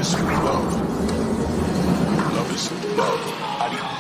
is love. Love is love. Adios.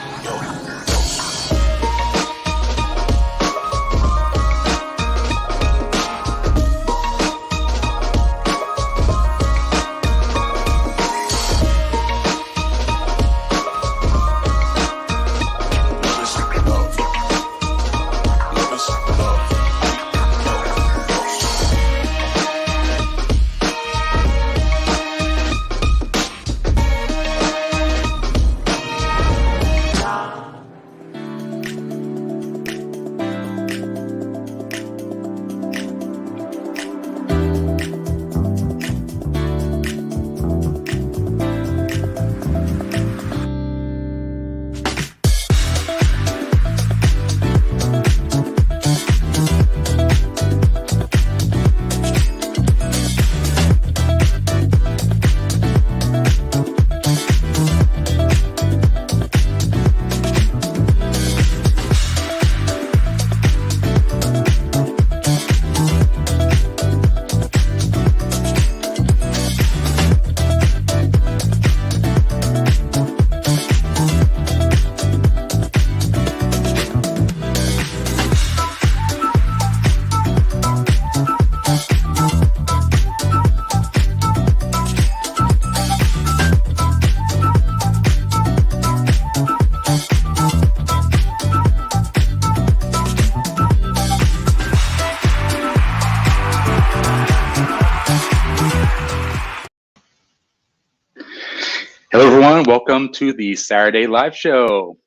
Hello, everyone. Welcome to the Saturday Live Show.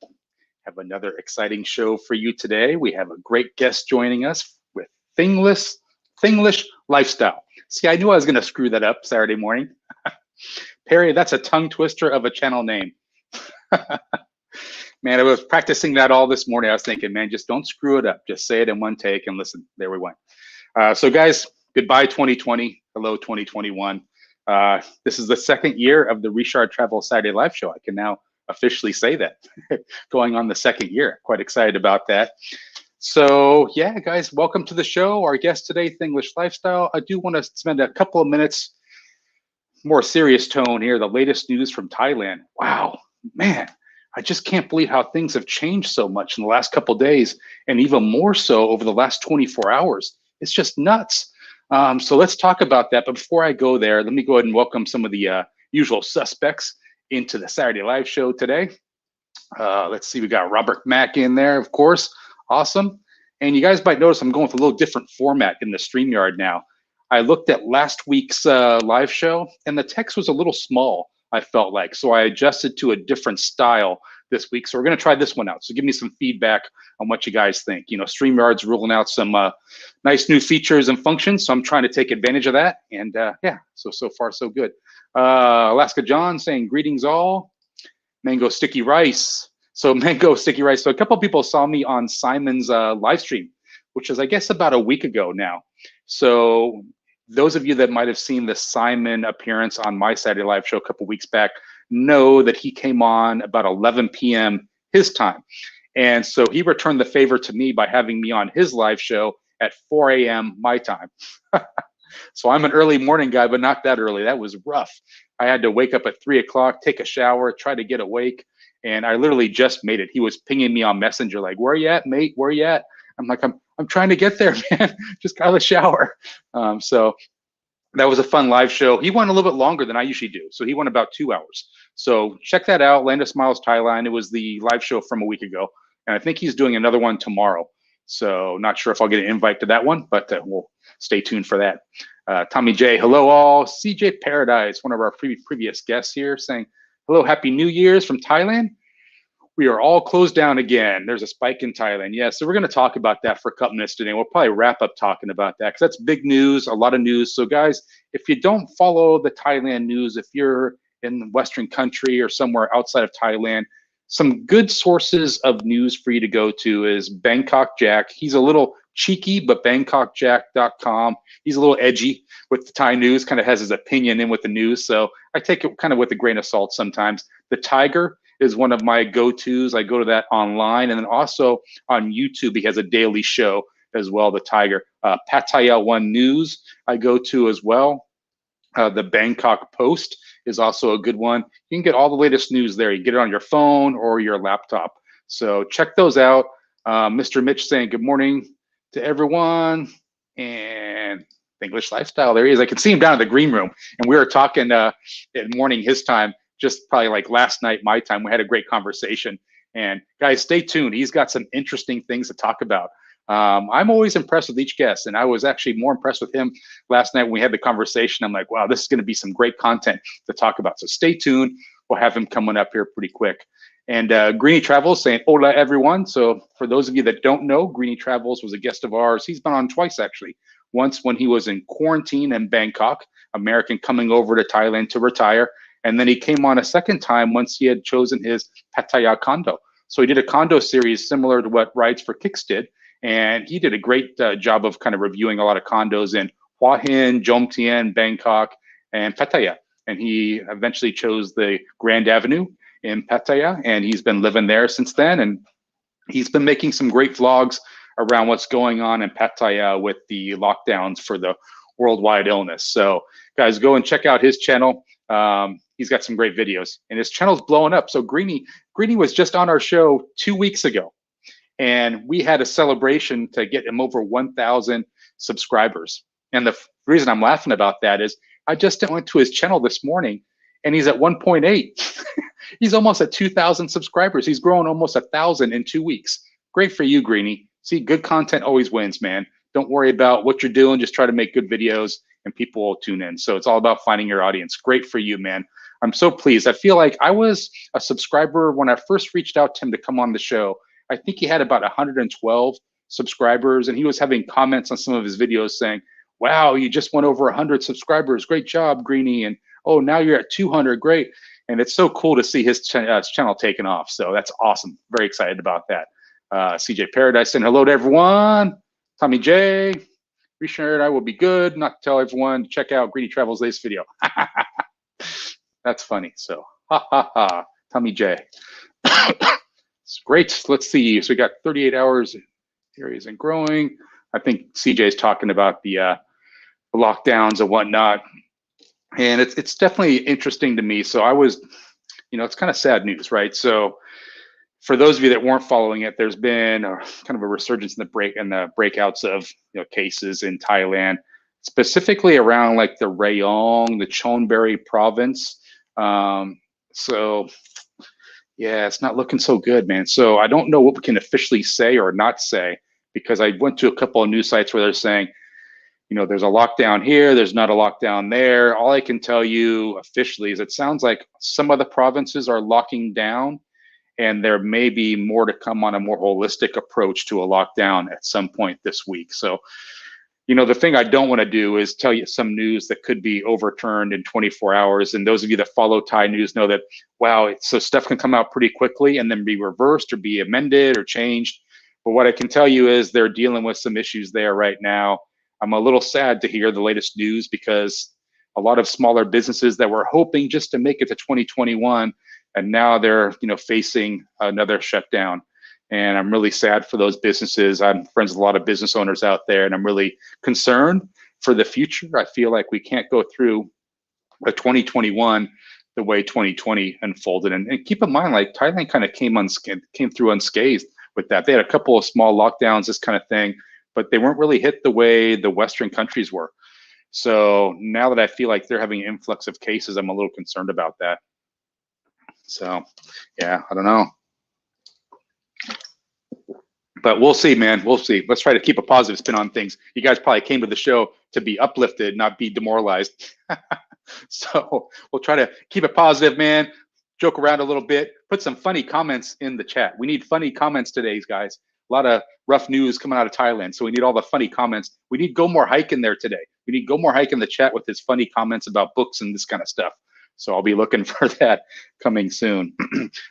Have another exciting show for you today. We have a great guest joining us with Thinglish Lifestyle. See, I knew I was going to screw that up Saturday morning. Perry, that's a tongue twister of a channel name. Man, I was practicing that all this morning. I was thinking, man, just don't screw it up. Just say it in one take and listen. There we went. So guys, goodbye 2020. Hello 2021. This is the second year of the Reeshard Travel Saturday Live Show. I can now officially say that. Going on the second year. Quite excited about that. So yeah, guys, welcome to the show. Our guest today, Thinglish Lifestyle. I do want to spend a couple of minutes, more serious tone here. The latest news from Thailand. Wow, man, I just can't believe how things have changed so much in the last couple of days, and even more so over the last 24 hours. It's just nuts. So let's talk about that. But before I go there, let me go ahead and welcome some of the usual suspects into the Saturday Live Show today. Let's see, we got Robert Mack in there, of course. Awesome. And you guys might notice I'm going with a little different format in the StreamYard now. I looked at last week's live show, and the text was a little small, I felt like. So I adjusted to a different style this week. So we're going to try this one out. So give me some feedback on what you guys think. You know, StreamYard's rolling out some nice new features and functions. So I'm trying to take advantage of that. And yeah, so far, so good. Alaska John saying, greetings all. Mango Sticky Rice. So Mango Sticky Rice. So a couple of people saw me on Simon's live stream, which is, I guess, about a week ago now. So those of you that might have seen the Simon appearance on my Saturday Live Show a couple weeks back know that he came on about 11 p.m. his time. And so he returned the favor to me by having me on his live show at 4 a.m. my time. So I'm an early morning guy, but not that early. That was rough. I had to wake up at 3 o'clock, take a shower, try to get awake. And I literally just made it. He was pinging me on Messenger like, where you at, mate? Where you at? I'm like, I'm trying to get there, man. Just got out of the shower. So that was a fun live show. He went a little bit longer than I usually do. So he went about 2 hours. So check that out, Land of Smiles Thailand. It was the live show from a week ago. And I think he's doing another one tomorrow. So not sure if I'll get an invite to that one, but we'll stay tuned for that. Tommy J, hello all. CJ Paradise, one of our previous guests here, saying, hello, happy New Year's from Thailand. We are all closed down again. There's a spike in Thailand. Yeah, so we're going to talk about that for a couple minutes today. We'll probably wrap up talking about that because that's big news, a lot of news. So guys, if you don't follow the Thailand news, if you're in the Western country or somewhere outside of Thailand, some good sources of news for you to go to is Bangkok Jack. He's a little cheeky, but BangkokJack.com. He's a little edgy with the Thai news, kind of has his opinion in with the news. So I take it kind of with a grain of salt sometimes. The Tiger is one of my go-tos. I go to that online. And then also on YouTube, he has a daily show as well, the Tiger. Pattaya One News I go to as well. The Bangkok Post is also a good one. You can get all the latest news there. You can get it on your phone or your laptop. So check those out. Mr. Mitch saying good morning to everyone. And Thhinglish Lifestyle, there he is. I can see him down in the green room. And we were talking in morning his time, just probably like last night my time. We had a great conversation. And guys, stay tuned. He's got some interesting things to talk about. I'm always impressed with each guest, and I was actually more impressed with him last night when we had the conversation. I'm like, wow, this is going to be some great content to talk about. So stay tuned. We'll have him coming up here pretty quick. And Greeny Travels saying, hola, everyone. So for those of you that don't know, Greeny Travels was a guest of ours. He's been on twice, actually. Once when he was in quarantine in Bangkok, American coming over to Thailand to retire. And then he came on a second time once he had chosen his Pattaya condo. So he did a condo series similar to what Rides for Kicks did. And he did a great job of kind of reviewing a lot of condos in Hua Hin, Jomtien, Bangkok, and Pattaya. And he eventually chose the Grand Avenue in Pattaya, and he's been living there since then. And he's been making some great vlogs around what's going on in Pattaya with the lockdowns for the worldwide illness. So guys, go and check out his channel. He's got some great videos, and his channel's blowing up. So Greeny was just on our show 2 weeks ago. And we had a celebration to get him over 1,000 subscribers. And the reason I'm laughing about that is I just went to his channel this morning and he's at 1.8. He's almost at 2,000 subscribers. He's grown almost 1,000 in 2 weeks. Great for you, Greeny. See, good content always wins, man. Don't worry about what you're doing. Just try to make good videos and people will tune in. So it's all about finding your audience. Great for you, man. I'm so pleased. I feel like I was a subscriber when I first reached out to him to come on the show. I think he had about 112 subscribers, and he was having comments on some of his videos saying, wow, you just went over 100 subscribers. Great job, Greeny. And oh, now you're at 200. Great. And it's so cool to see his channel taking off. So that's awesome. Very excited about that. CJ Paradise saying hello to everyone. Tommy J. Reeshard, I will be good. Not to tell everyone to check out Greeny Travels' latest video. That's funny. So, ha ha ha. Tommy J. It's great. Let's see. So we got 38 hours, areas and growing. I think CJ is talking about the lockdowns and whatnot. And it's definitely interesting to me. So I was, it's kind of sad news, right? So for those of you that weren't following it, there's been kind of a resurgence in the breakouts of cases in Thailand, specifically around like the Rayong, the Chonburi province. So yeah, it's not looking so good, man. So I don't know what we can officially say or not say, because I went to a couple of news sites where they're saying, there's a lockdown here, there's not a lockdown there. All I can tell you officially is it sounds like some of the provinces are locking down, and there may be more to come on a more holistic approach to a lockdown at some point this week. So, the thing I don't want to do is tell you some news that could be overturned in 24 hours. And those of you that follow Thai news know that, wow, so stuff can come out pretty quickly and then be reversed or be amended or changed. But what I can tell you is they're dealing with some issues there right now. I'm a little sad to hear the latest news, because a lot of smaller businesses that were hoping just to make it to 2021, and now they're facing another shutdown. And I'm really sad for those businesses. I'm friends with a lot of business owners out there, and I'm really concerned for the future. I feel like we can't go through a 2021 the way 2020 unfolded. And keep in mind, like Thailand kind of came through unscathed with that. They had a couple of small lockdowns, this kind of thing, but they weren't really hit the way the Western countries were. So now that I feel like they're having an influx of cases, I'm a little concerned about that. So yeah, I don't know. But we'll see, man. We'll see. Let's try to keep a positive spin on things. You guys probably came to the show to be uplifted, not be demoralized. So we'll try to keep it positive, man. Joke around a little bit. Put some funny comments in the chat. We need funny comments today, guys. A lot of rough news coming out of Thailand, so we need all the funny comments. We need Go More Hike in there today. We need Go More Hike in the chat with his funny comments about books and this kind of stuff. So I'll be looking for that coming soon.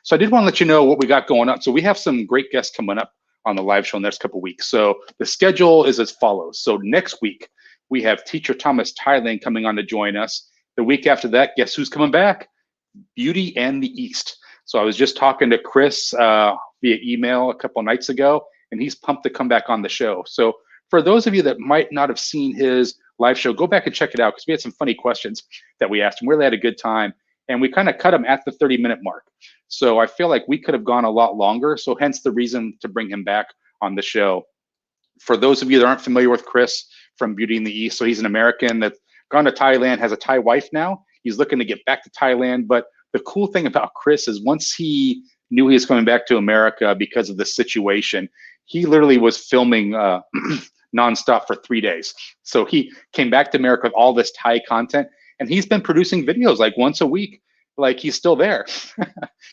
So I did want to let you know what we got going on. So we have some great guests coming up on the live show in the next couple of weeks. So the schedule is as follows. So next week, we have Teacher Thomas Thailand coming on to join us. The week after that, guess who's coming back? Beauty and the East. So I was just talking to Chris via email a couple nights ago, and he's pumped to come back on the show. So for those of you that might not have seen his live show. Go back and check it out because we had some funny questions that we asked him. We really had a good time. And we kind of cut him at the 30-minute mark. So I feel like we could have gone a lot longer. So hence the reason to bring him back on the show. For those of you that aren't familiar with Chris from Beauty in the East, so he's an American that's gone to Thailand, has a Thai wife now. He's looking to get back to Thailand. But the cool thing about Chris is once he knew he was coming back to America because of the situation, he literally was filming nonstop for 3 days. So he came back to America with all this Thai content. And he's been producing videos like once a week, like he's still there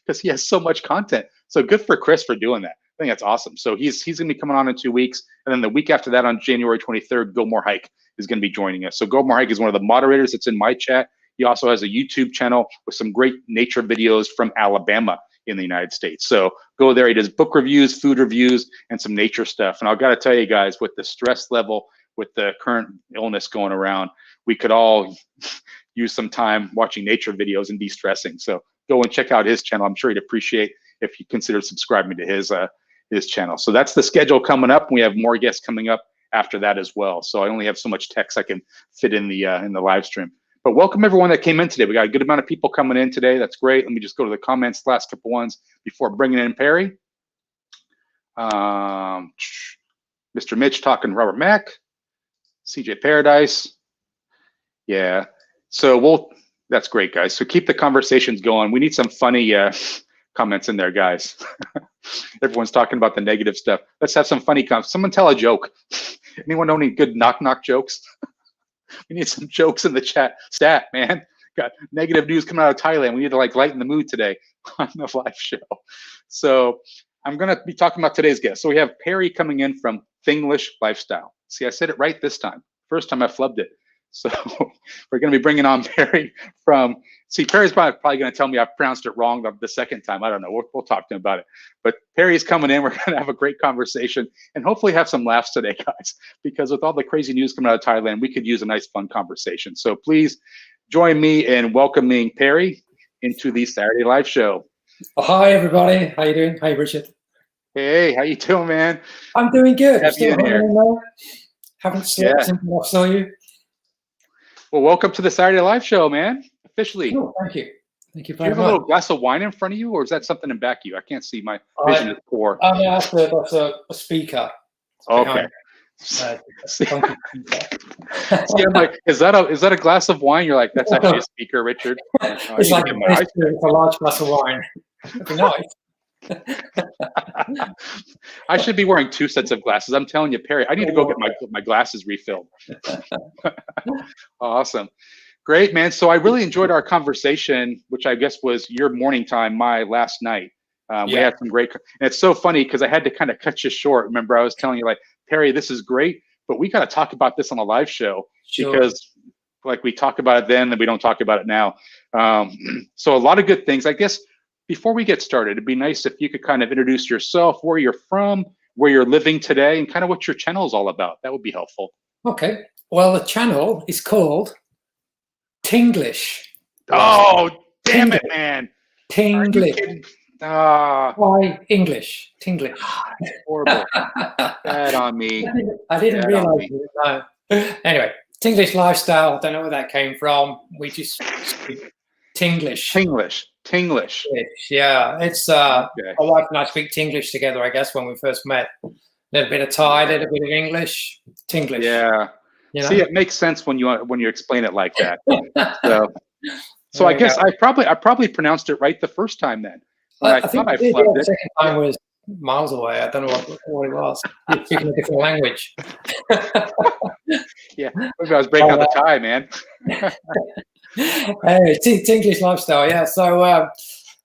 because he has so much content. So good for Chris for doing that. I think that's awesome. So he's going to be coming on in 2 weeks. And then the week after that, on January 23rd, Gilmore Hike is going to be joining us. So Gilmore Hike is one of the moderators that's in my chat. He also has a YouTube channel with some great nature videos from Alabama in the United States. So go there. He does book reviews, food reviews, and some nature stuff. And I've got to tell you guys, with the stress level, with the current illness going around, we could all use some time watching nature videos and de-stressing. So go and check out his channel. I'm sure he'd appreciate if you consider subscribing to his channel. So that's the schedule coming up. We have more guests coming up after that as well. So I only have so much text I can fit in the live stream. But welcome everyone that came in today. We got a good amount of people coming in today. That's great. Let me just go to the comments, last couple ones before bringing in Perry. Mr. Mitch talking Robert Mack, CJ Paradise. Yeah. So that's great, guys. So keep the conversations going. We need some funny comments in there, guys. Everyone's talking about the negative stuff. Let's have some funny comments. Someone tell a joke. Anyone know any good knock-knock jokes? We need some jokes in the chat. Stat, man. Got negative news coming out of Thailand. We need to like lighten the mood today on the live show. So I'm going to be talking about today's guest. So we have Perry coming in from Thinglish Lifestyle. See, I said it right this time. First time I flubbed it. So we're going to be bringing on Perry from, see, Perry's probably going to tell me I pronounced it wrong the second time. I don't know. We'll talk to him about it. But Perry's coming in. We're going to have a great conversation and hopefully have some laughs today, guys, because with all the crazy news coming out of Thailand, we could use a nice, fun conversation. So please join me in welcoming Perry into the Saturday Live Show. Oh, hi, everybody. How you doing? Hi, Richard. Hey, how you doing, man? I'm doing good. Have you in here? Haven't slept since I saw you. Well, welcome to the Saturday Live Show, man. Officially. Oh, thank you. Thank you Do you very have a little glass of wine in front of you, or is that something in back of you? I can't see. My vision is poor. Oh, yeah, that's a speaker. Okay. See, I'm like, is that a glass of wine? You're like, that's actually a speaker, Richard. It's like a large glass of wine. That'd be nice. I should be wearing 2 sets of glasses. I'm telling you, Perry, I need to go get my glasses refilled. Awesome. Great, man. So I really enjoyed our conversation, which I guess was your morning time, my last night. We had some great, and it's so funny because I had to kind of cut you short. Remember, I was telling you like, Perry, this is great, but we got to talk about this on a live show because like we talk about it then and we don't talk about it now. So a lot of good things, I guess. Before we get started, it'd be nice if you could kind of introduce yourself, where you're from, where you're living today, and kind of what your channel is all about. That would be helpful. Okay. Well, the channel is called Thinglish. Oh, damn it, man. Tinglish. Why English? Tinglish. Horrible. Bad on me. I didn't realize it. No. Anyway, Thinglish Lifestyle. I don't know where that came from. We just speak Tinglish. Tinglish. Yeah, it's my wife and I speak Tinglish together, I guess, when we first met. A little bit of Thai, a little bit of English, Tinglish. Yeah. You know? See, it makes sense when you explain it like that. So I guess I probably pronounced it right the first time then. I think I flubbed it. The second time was miles away. I don't know what it was. You're speaking a different language. Yeah, maybe I was breaking out the Thai, man. Hey, Thinglish Lifestyle, yeah. So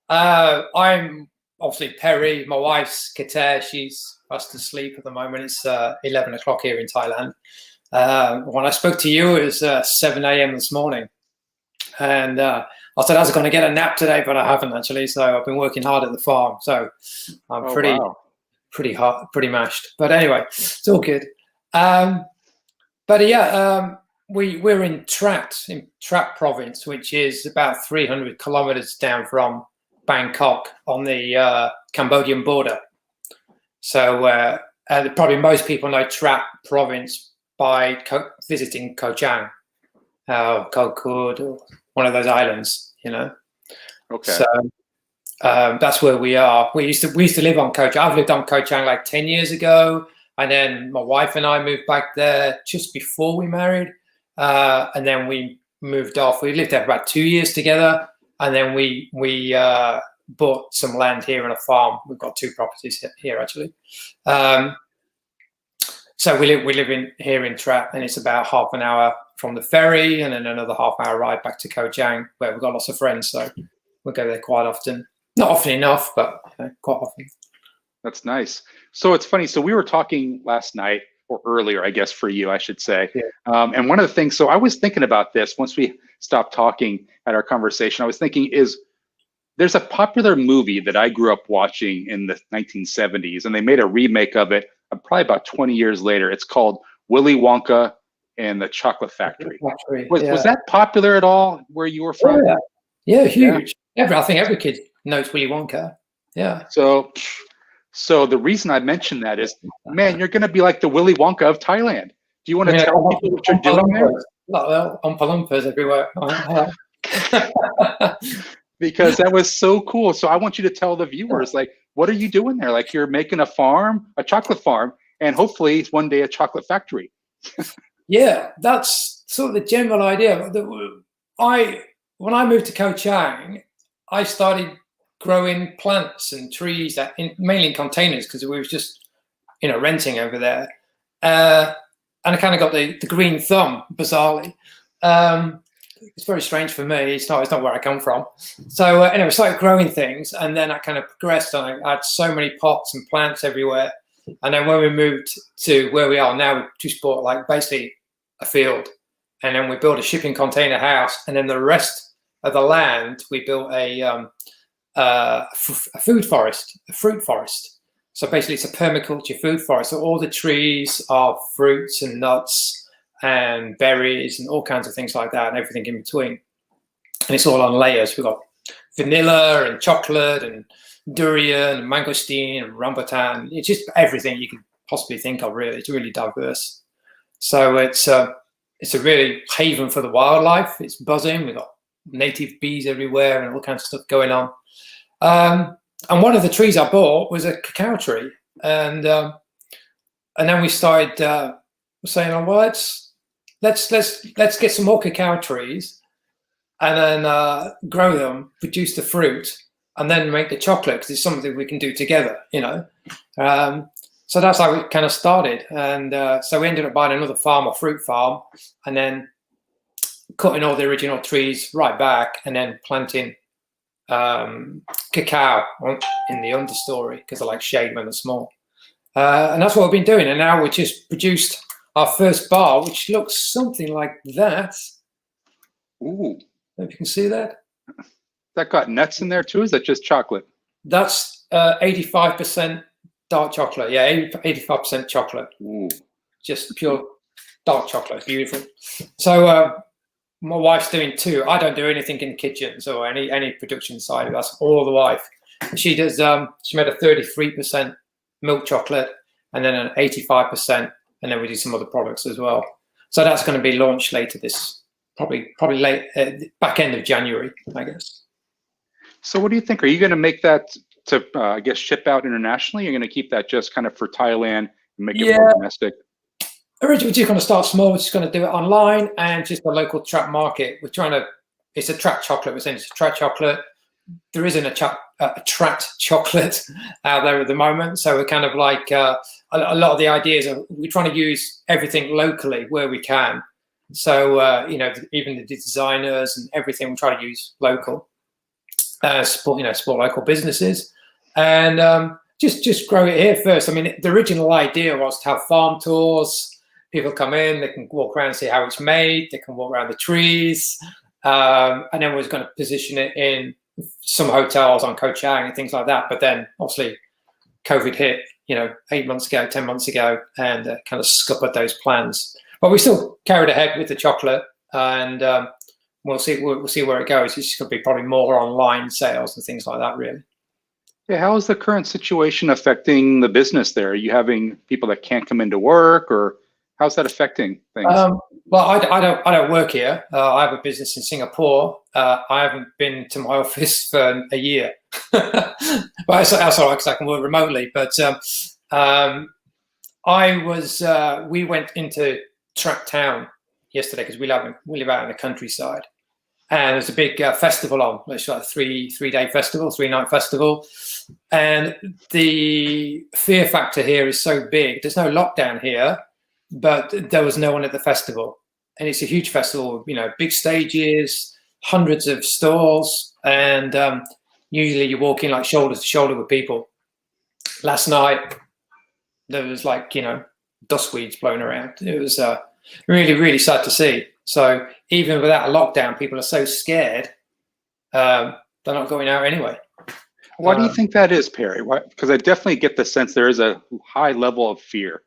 I'm obviously Perry. My wife's Katae. She's fast asleep at the moment. It's 11 o'clock here in Thailand. When I spoke to you, it was 7 a.m. this morning. And I said I was going to get a nap today, but I haven't actually. So I've been working hard at the farm. So I'm pretty hot, pretty mashed. But anyway, it's all good. We're in Trat province, which is about 300 kilometers down from Bangkok on the Cambodian border. So probably most people know Trat province by visiting Koh Chang, Koh Kud, or one of those islands, you know. Okay. So that's where we are. We used to live on Koh Chang. I've lived on Koh Chang like 10 years ago, and then my wife and I moved back there just before we married, and then we moved off. We lived there for about 2 years together, and then we bought some land here on a farm. We've got 2 properties here actually. So we live here in Trat, and it's about half an hour from the ferry, and then another half-hour ride back to Koh Chang, where we've got lots of friends. So we go there quite often. Not often enough, but quite often. That's nice. So it's funny. So we were talking last night, or earlier, I guess for you, I should say. Yeah. And one of the things, so I was thinking about this once we stopped talking at our conversation. I was thinking, there's a popular movie that I grew up watching in the 1970s, and they made a remake of it probably about 20 years later. It's called Willy Wonka and the Chocolate Factory. Was that popular at all where you were from? Yeah, huge. I think every kid knows Willy Wonka. Yeah. So the reason I mentioned that is, man, you're going to be like the Willy Wonka of Thailand. Do you want to tell people what you're doing there? Well, Oompa Loompas everywhere. Because that was so cool. So I want you to tell the viewers, like, what are you doing there? Like, you're making a farm, a chocolate farm, and hopefully one day a chocolate factory. Yeah, that's sort of the general idea. When I moved to Koh Chang, I started growing plants and trees mainly in containers, because we was just, renting over there. And I kind of got the green thumb, bizarrely. It's very strange for me. It's not where I come from. So anyway, I started growing things, and then I kind of progressed, and I had so many pots and plants everywhere. And then when we moved to where we are now, we just bought like basically a field, and then we built a shipping container house, and then the rest of the land we built a food forest, a fruit forest. So basically, it's a permaculture food forest. So all the trees are fruits and nuts and berries and all kinds of things like that, and everything in between. And it's all on layers. We've got vanilla and chocolate and durian and mangosteen and rambutan. It's just everything you could possibly think of, really. It's really diverse. So it's a really haven for the wildlife. It's buzzing. We've got native bees everywhere and all kinds of stuff going on. And one of the trees I bought was a cacao tree. And then we started saying, oh, well, let's get some more cacao trees, and then grow them, produce the fruit, and then make the chocolate, because it's something we can do together, So that's how we kind of started. And so we ended up buying another farm, a fruit farm, and then cutting all the original trees right back, and then planting cacao in the understory, because I like shade when they're small. And that's what we've been doing. And now we just produced our first bar, which looks something like that. Ooh. If you can see that. That got nuts in there too? Is that just chocolate? That's 85% dark chocolate. Yeah, 85% chocolate. Ooh. Just pure dark chocolate. Beautiful. So my wife's doing 2. I don't do anything in kitchens or any production side. That's all the wife. She does. She made a 33% milk chocolate, and then an 85%. And then we do some other products as well. So that's going to be launched later probably late back end of January, I guess. So what do you think? Are you going to make that to, I guess, ship out internationally? You're going to keep that just kind of for Thailand and make it more domestic? Originally, we're just going to start small. We're just going to do it online and just the local Trat market. We're trying to, it's a Trat chocolate. We're saying it's a Trat chocolate. There isn't a Trat chocolate out there at the moment. So we're kind of like, a lot of the ideas are, we're trying to use everything locally where we can. So, even the designers and everything, we try to use local, support local businesses, and just grow it here first. I mean, the original idea was to have farm tours. People come in, they can walk around and see how it's made. They can walk around the trees, and then we was going to position it in some hotels on Koh Chang and things like that. But then, obviously, COVID hit, 8 months ago, 10 months ago, and kind of scuppered those plans. But we still carried ahead with the chocolate, and we'll see where it goes. It's going to be probably more online sales and things like that, really. Yeah, how is the current situation affecting the business there? Are you having people that can't come into work, or How's that affecting things? Well, I don't work here. I have a business in Singapore. I haven't been to my office for a year. But that's all right because I can work remotely. But we went into Trat town yesterday because we live out in the countryside, and there's a big festival on. It's like a three-day festival, 3-night festival, and the fear factor here is so big. There's no lockdown here, but there was no one at the festival, and it's a huge festival. You know, big stages, hundreds of stalls, and usually you're walking like shoulder to shoulder with people. Last night there was dust weeds blowing around. It was really, really sad to see. So even without a lockdown, people are so scared, they're not going out anyway. Why do you think that is, Perry? Because I definitely get the sense there is a high level of fear.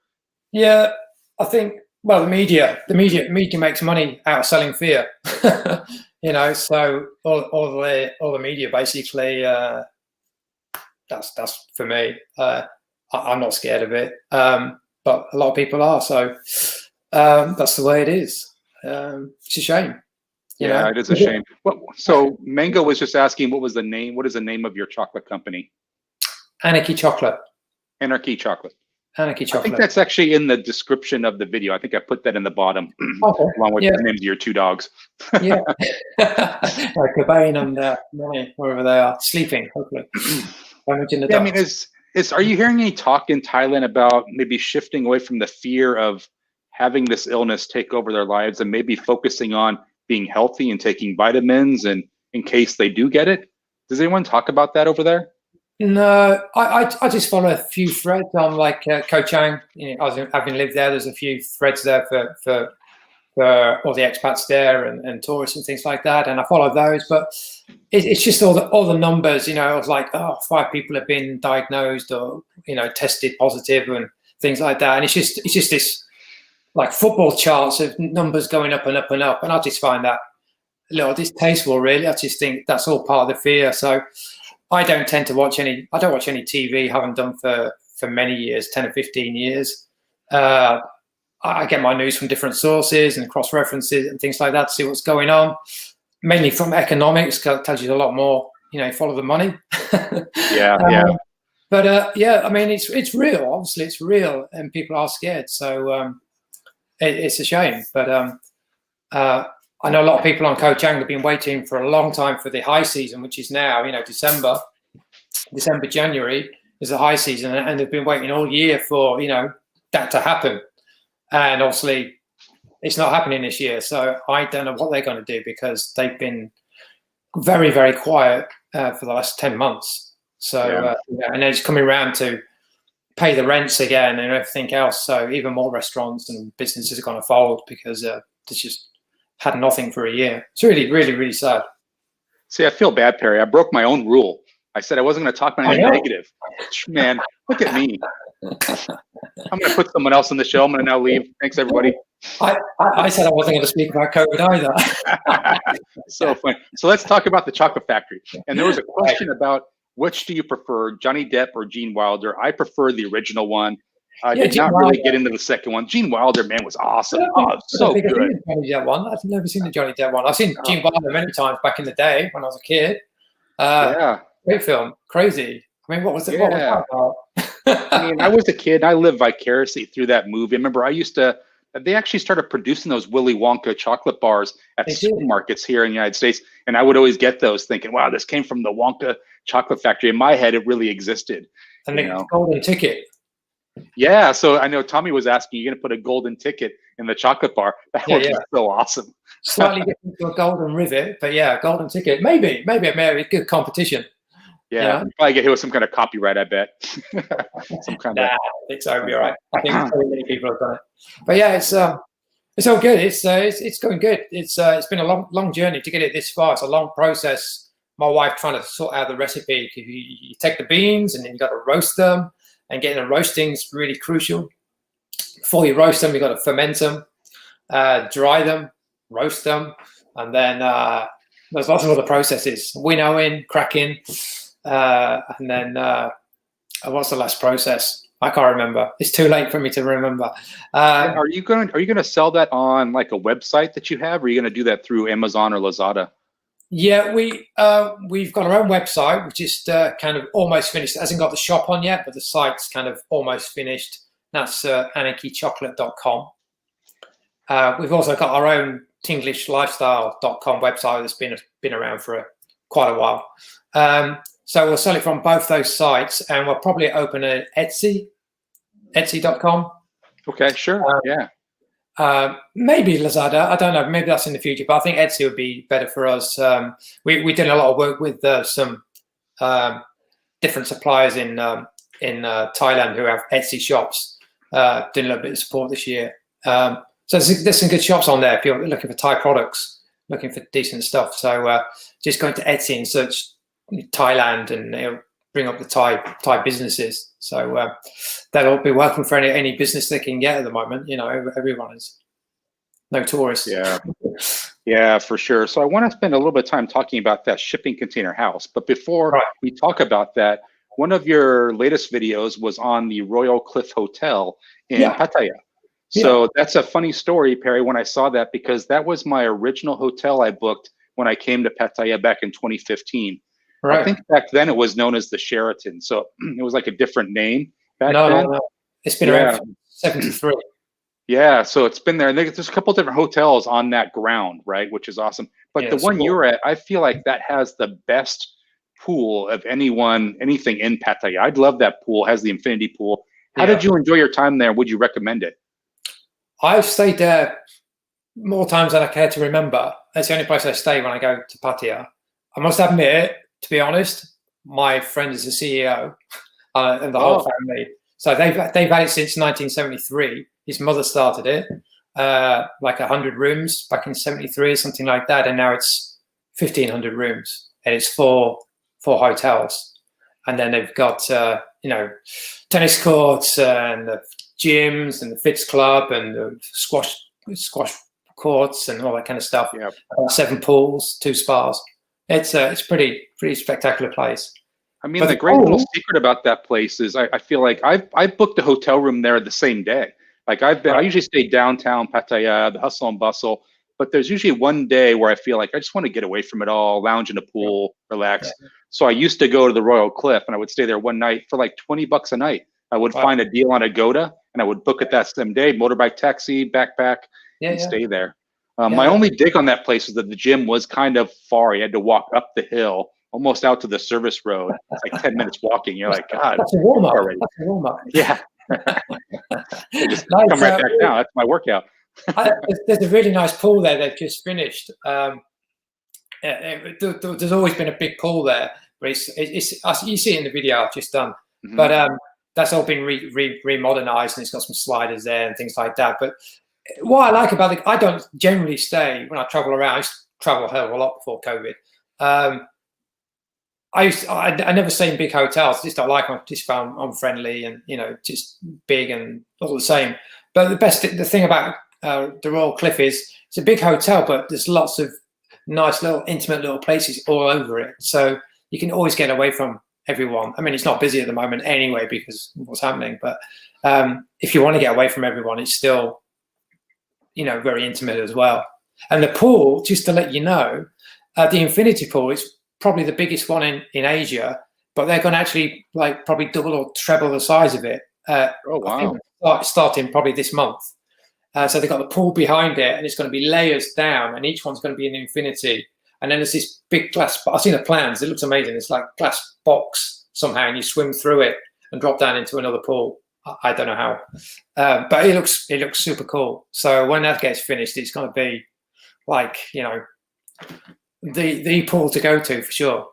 Yeah, I think, well, the media makes money out of selling fear. So all the media basically, that's for me. I'm not scared of it, but a lot of people are. So that's the way it is. It's a shame. Yeah, it is a shame. So Mango was just asking, what is the name of your chocolate company? Anarchy Chocolate. Anarchy Chocolate. Anarchy Chocolate. I think that's actually in the description of the video. I think I put that in the bottom, along with the names of your 2 dogs. Yeah. Cobain and Money, wherever they are, sleeping, hopefully. I mean, are you hearing any talk in Thailand about maybe shifting away from the fear of having this illness take over their lives and maybe focusing on being healthy and taking vitamins and in case they do get it? Does anyone talk about that over there? No, I just follow a few threads on Koh Chang. Having lived there, there's a few threads there for all the expats there and tourists and things like that, and I follow those. But it's just all the numbers. It was like, 5 people have been diagnosed or tested positive and things like that, and it's just this like football charts of numbers going up and up and up, and I just find that a little distasteful. Really, I just think that's all part of the fear. So I don't tend to watch any TV. Haven't done for many years, 10 or 15 years. I get my news from different sources and cross references and things like that to see what's going on. Mainly from economics, because it tells you a lot more. Follow the money. Yeah. But I mean, it's real. Obviously, it's real, and people are scared. So it's a shame. But I know a lot of people on Koh Chang have been waiting for a long time for the high season, which is now, December, January is the high season, and they've been waiting all year for, that to happen. And obviously it's not happening this year. So I don't know what they're going to do because they've been very, very quiet for the last 10 months. So, and then it's coming around to pay the rents again and everything else. So even more restaurants and businesses are going to fold because it's just had nothing for a year. It's really, really, really sad. See, I feel bad, Perry. I broke my own rule. I said I wasn't going to talk about anything negative. Man, look at me. I'm going to put someone else on the show. I'm going to now leave. Thanks, everybody. I said I wasn't going to speak about COVID either. So funny. So let's talk about the chocolate factory. And there was a question about which do you prefer, Johnny Depp or Gene Wilder? I prefer the original one. I did not really get into the second one. Gene Wilder, man, was awesome. So good. Johnny Depp one. I've never seen the Johnny Depp one. I've seen Gene Wilder many times back in the day when I was a kid. Great film. Crazy. I mean, what was it? What was that about? I mean, I was a kid. I lived vicariously through that movie. I remember they actually started producing those Willy Wonka chocolate bars at supermarkets here in the United States. And I would always get those thinking, wow, this came from the Wonka chocolate factory. In my head, it really existed. And the golden ticket. Yeah, so I know Tommy was asking, you're going to put a golden ticket in the chocolate bar. That would be so awesome. Slightly different to a golden rivet, but golden ticket. Maybe a good competition. Yeah, probably get hit with some kind of copyright, I bet. Some kind of. I think so. It'll be all right. I think so many people have done it. But yeah, it's all good. It's going good. It's been a long journey to get it this far. It's a long process. My wife trying to sort out the recipe. You take the beans and then you got to roast them. And getting the roasting is really crucial. Before you roast them, you've got to ferment them, dry them, roast them, and then there's lots of other processes. Winnowing, cracking, and then what's the last process? I can't remember. It's too late for me to remember. Are you gonna sell that on like a website that you have, or are you gonna do that through Amazon or Lazada? Yeah, we've got our own website, which is kind of almost finished. It hasn't got the shop on yet, but the site's kind of almost finished. That's anarchychocolate.com. We've also got our own ThinglishLifestyle.com website that's been around for quite a while. So we'll sell it from both those sites, and we'll probably open an Etsy.com. Okay, sure. Yeah. Maybe Lazada. I don't know. Maybe that's in the future, but I think Etsy would be better for us. We did a lot of work with some different suppliers in Thailand who have Etsy shops. Doing a little bit of support this year. So there's some good shops on there if you're looking for Thai products, looking for decent stuff. So just going to Etsy and search Thailand, and it'll bring up the Thai businesses. So that'll be working for any business they can get at the moment. You know, everyone is no tourists. Yeah, for sure. So I want to spend a little bit of time talking about that shipping container house. But before we talk about that, one of your latest videos was on the Royal Cliff Hotel in Pattaya. So that's a funny story, Perry, when I saw that, because that was my original hotel I booked when I came to Pattaya back in 2015. I think back then it was known as the Sheraton. So it was like a different name back then. No. It's been around since 73. Yeah, so it's been there. And there's a couple different hotels on that ground, right, which is awesome. But the one you were at, I feel like that has the best pool of anything in Pattaya. I'd love that pool. It has the infinity pool. How did you enjoy your time there? Would you recommend it? I've stayed there more times than I care to remember. That's the only place I stay when I go to Pattaya. I must admit, to be honest, my friend is the CEO and the whole family. So they've had it since 1973. His mother started it, like 100 rooms back in 73 or something like that. And now it's 1,500 rooms, and it's four hotels. And then they've got, tennis courts and the gyms and the fitness club and the squash courts and all that kind of stuff. 7 pools, 2 spas. It's pretty spectacular place. I mean, the great little secret about that place is I feel like I've booked a hotel room there the same day. Like I usually stay downtown Pattaya, the hustle and bustle, but there's usually one day where I feel like I just want to get away from it all, lounge in a pool, relax. So I used to go to the Royal Cliff, and I would stay there one night for like $20 a night. I would find a deal on Agoda, and I would book it that same day, motorbike taxi, backpack, and stay there. My only dig on that place is that the gym was kind of far. You had to walk up the hill, almost out to the service road. It's like 10 minutes walking. You're like, God, that's a warm-up. That's a warm-up. Yeah. Just come right back down. That's my workout. There's a really nice pool there they've just finished. There's always been a big pool there, but it's you see it in the video I've just done. But that's all been remodernized, and it's got some sliders there and things like that. But what I like about it, I don't generally stay when I travel around. I used to travel a hell of a lot before COVID. I never stay in big hotels. I just don't like them. I just found unfriendly and just big and all the same. But the thing about the Royal Cliff is it's a big hotel, but there's lots of nice little intimate little places all over it. So you can always get away from everyone. I mean, it's not busy at the moment anyway because of what's happening. But if you want to get away from everyone, it's still very intimate as well. And the pool, just to let you know, the infinity pool is probably the biggest one in Asia, but they're going to actually probably double or treble the size of it. Starting probably this month. So they've got the pool behind it, and it's going to be layers down, and each one's going to be an infinity. And then there's this big glass. I've seen the plans. It looks amazing. It's like a glass box somehow, and you swim through it and drop down into another pool. I don't know how, but it looks super cool. So when that gets finished, it's going to be the pool to go to for sure.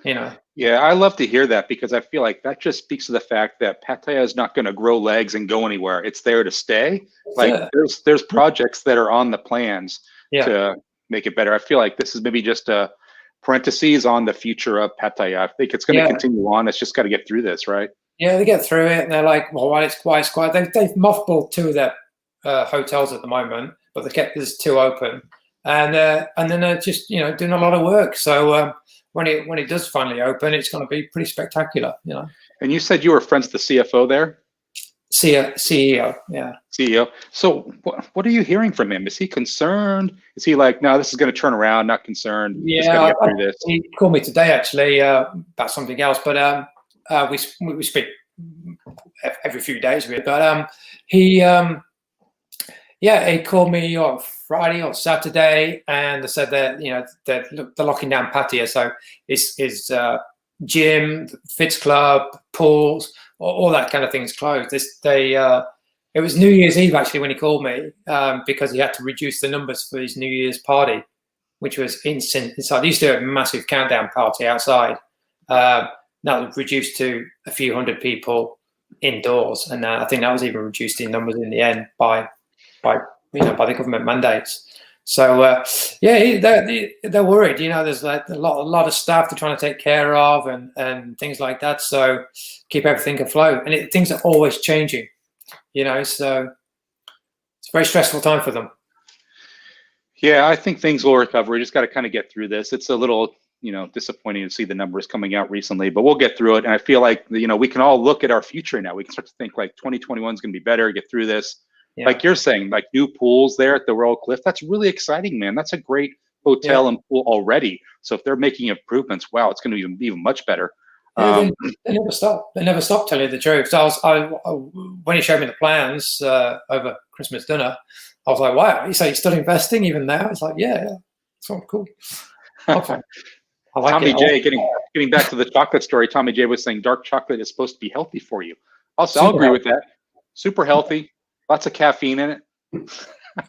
Yeah, I love to hear that, because I feel like that just speaks to the fact that Pattaya is not going to grow legs and go anywhere. It's there to stay. There's projects that are on the plans to make it better. I feel like this is maybe just a parentheses on the future of Pattaya. I think it's going to continue on. It's just got to get through this, right? Yeah, they get through it, and they're like, well, while it's quiet. They've mothballed 2 of their hotels at the moment, but they kept there's 2 open, and then they're just doing a lot of work. So when it does finally open, it's going to be pretty spectacular. And you said you were friends with the CFO there? CEO. Yeah. CEO. So what are you hearing from him? Is he concerned? Is he like, no, this is going to turn around, not concerned, just got to get through this? He called me today actually about something else, but we speak every few days really. But he called me on Friday or Saturday, and they said that they're locking down patio, so his gym, fitness club, pools, all that kind of things closed. It was New Year's Eve actually when he called me because he had to reduce the numbers for his New Year's party, which was inside. He used to do a massive countdown party outside. That was reduced to a few hundred people indoors, and I think that was even reduced in numbers in the end by the government mandates. So they're worried. There's like a lot of staff they're trying to take care of and things like that. So keep everything afloat, and things are always changing. So it's a very stressful time for them. Yeah, I think things will recover. We just got to kind of get through this. It's a little, disappointing to see the numbers coming out recently, but we'll get through it. And I feel like, we can all look at our future now. We can start to think like 2021 is going to be better, get through this. Yeah. Like you're saying, like new pools there at the Royal Cliff. That's really exciting, man. That's a great hotel and pool already. So if they're making improvements, wow, it's going to be even much better. Yeah, they never stop. They never stop telling you the truth. So when he showed me the plans over Christmas dinner, I was like, wow, you say you're still investing even now? It's like, yeah, it's all cool. Okay. I like Tommy J, getting back to the chocolate story, Tommy J was saying dark chocolate is supposed to be healthy for you. I'll agree with that. Super healthy, lots of caffeine in it.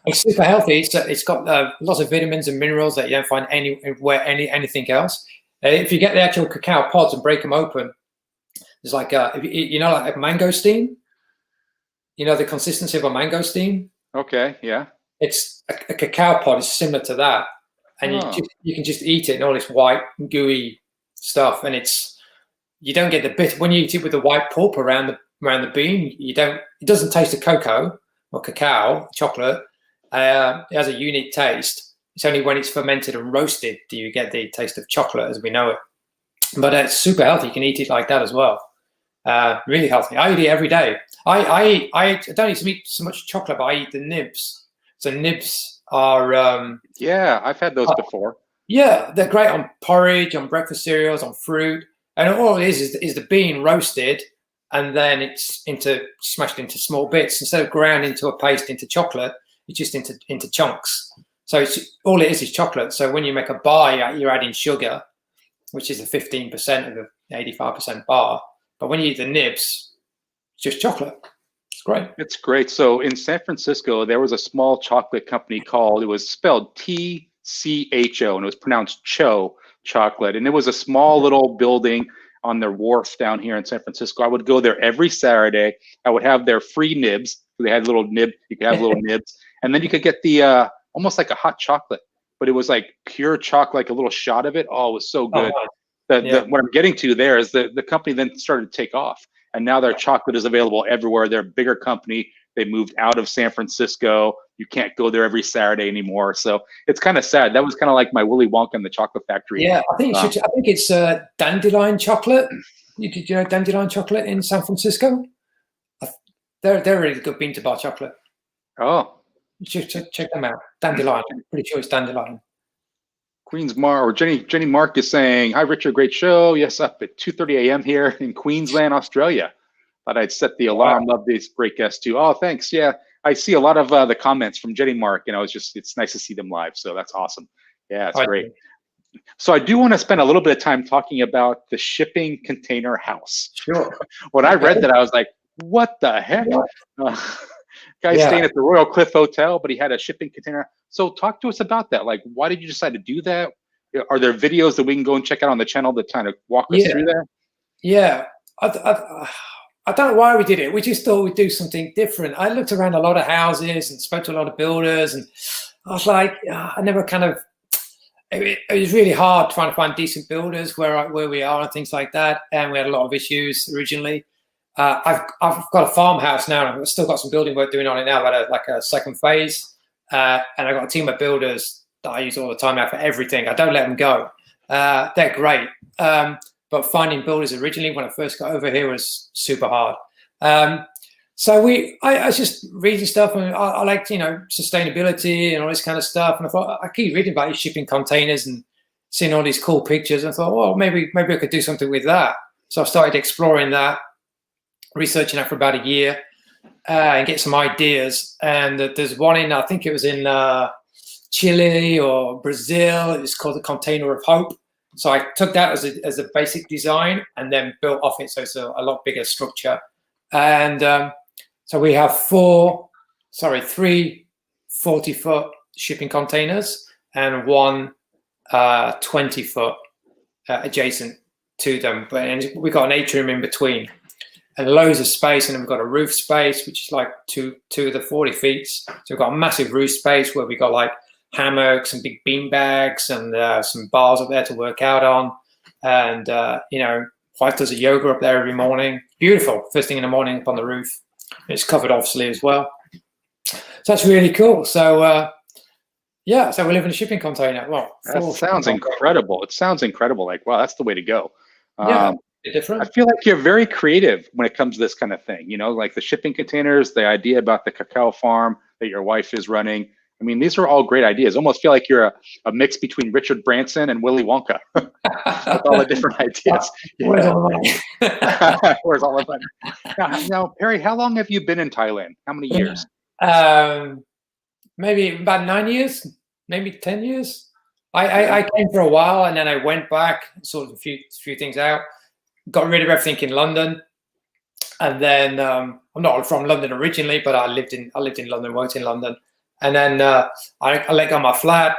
It's super healthy. It's got lots of vitamins and minerals that you don't find anything else. If you get the actual cacao pods and break them open, it's like like a mangosteen. The consistency of a mangosteen. Okay, yeah. It's a cacao pod is similar to that, and you can just eat it and all this white gooey stuff, and you don't get the bit when you eat it with the white pulp around the bean. It doesn't taste of cocoa or cacao chocolate. It has a unique taste. It's only when it's fermented and roasted do you get the taste of chocolate as we know it. But it's super healthy. You can eat it like that as well. Really healthy. I eat it every day. I don't eat to eat so much chocolate, but I eat the nibs. So nibs are I've had those before. Yeah, they're great on porridge, on breakfast cereals, on fruit, and all it is the bean roasted, and then it's smashed into small bits instead of ground into a paste into chocolate. It's just into chunks. So all it is chocolate. So when you make a bar, you're adding sugar, which is the 15% of the 85% bar. But when you eat the nibs, it's just chocolate. It's great. It's great. So in San Francisco, there was a small chocolate company it was spelled TCHO, and it was pronounced Cho Chocolate. And it was a small little building on their wharf down here in San Francisco. I would go there every Saturday. I would have their free nibs. They had little nib. You could have little nibs. And then you could get the almost like a hot chocolate, but it was like pure chocolate, like a little shot of it. Oh, it was so good. What I'm getting to there is the company then started to take off, and now their chocolate is available everywhere. They're a bigger company. They moved out of San Francisco. You can't go there every Saturday anymore. So it's kind of sad. That was kind of like my Willy Wonka and the Chocolate Factory. Yeah, I think it's Dandelion Chocolate. Did you know Dandelion Chocolate in San Francisco? They're really good bean to bar chocolate. Oh. Check them out. Dandelion. I'm pretty sure it's Dandelion. Queens Mar or Jenny Mark is saying, "Hi Richard, great show. Yes, up at 2:30 a.m. here in Queensland, Australia. Thought I'd set the alarm. Love these great guests too. Oh, thanks. Yeah, I see a lot of the comments from Jenny Mark. It's nice to see them live. So that's awesome. Yeah, it's great. So I do want to spend a little bit of time talking about the shipping container house. Sure. When I read that, I was like, what the heck? Guy staying at the Royal Cliff Hotel, but he had a shipping container. So talk to us about that. Like, why did you decide to do that? Are there videos that we can go and check out on the channel that kind of walk us through that? Yeah. I don't know why we did it. We just thought we'd do something different. I looked around a lot of houses and spoke to a lot of builders, and I was like, I never kind of, it was really hard trying to find decent builders where we are and things like that. And we had a lot of issues originally. I've got a farmhouse now, and I've still got some building work doing on it now, like a second phase. And I've got a team of builders that I use all the time now for everything. I don't let them go. They're great. But finding builders originally when I first got over here was super hard. So I was just reading stuff, and I liked, sustainability and all this kind of stuff. And I thought, I keep reading about shipping containers and seeing all these cool pictures. And I thought, well, maybe I could do something with that. So I started exploring that, researching that for about a year, and get some ideas. And there's one I think it was in Chile or Brazil. It's called the Container of Hope. So I took that as a basic design and then built off it. So it's a lot bigger structure. And so we have three 40-foot shipping containers and one 20-foot adjacent to them. And we've got an atrium in between and loads of space. And then we've got a roof space, which is like two of the 40 feet. So we've got a massive roof space where we got like hammocks and big bean bags and some bars up there to work out on. And, wife does a yoga up there every morning. Beautiful. First thing in the morning up on the roof. It's covered obviously as well. So that's really cool. So so we live in a shipping container. Well, that sounds incredible. It sounds incredible. Like, wow, that's the way to go. Different. I feel like you're very creative when it comes to this kind of thing. Like the shipping containers, the idea about the cacao farm that your wife is running. I mean, these are all great ideas. Almost feel like you're a mix between Richard Branson and Willy Wonka with all the different ideas. Where's all the money? Where's all the money? Now, Perry, how long have you been in Thailand? How many years? Maybe about 9 years, maybe 10 years. I came for a while and then I went back, sorted a few things out, got rid of everything in London. And then I'm not from London originally, but I lived in London, worked in London. And then I let go of my flat,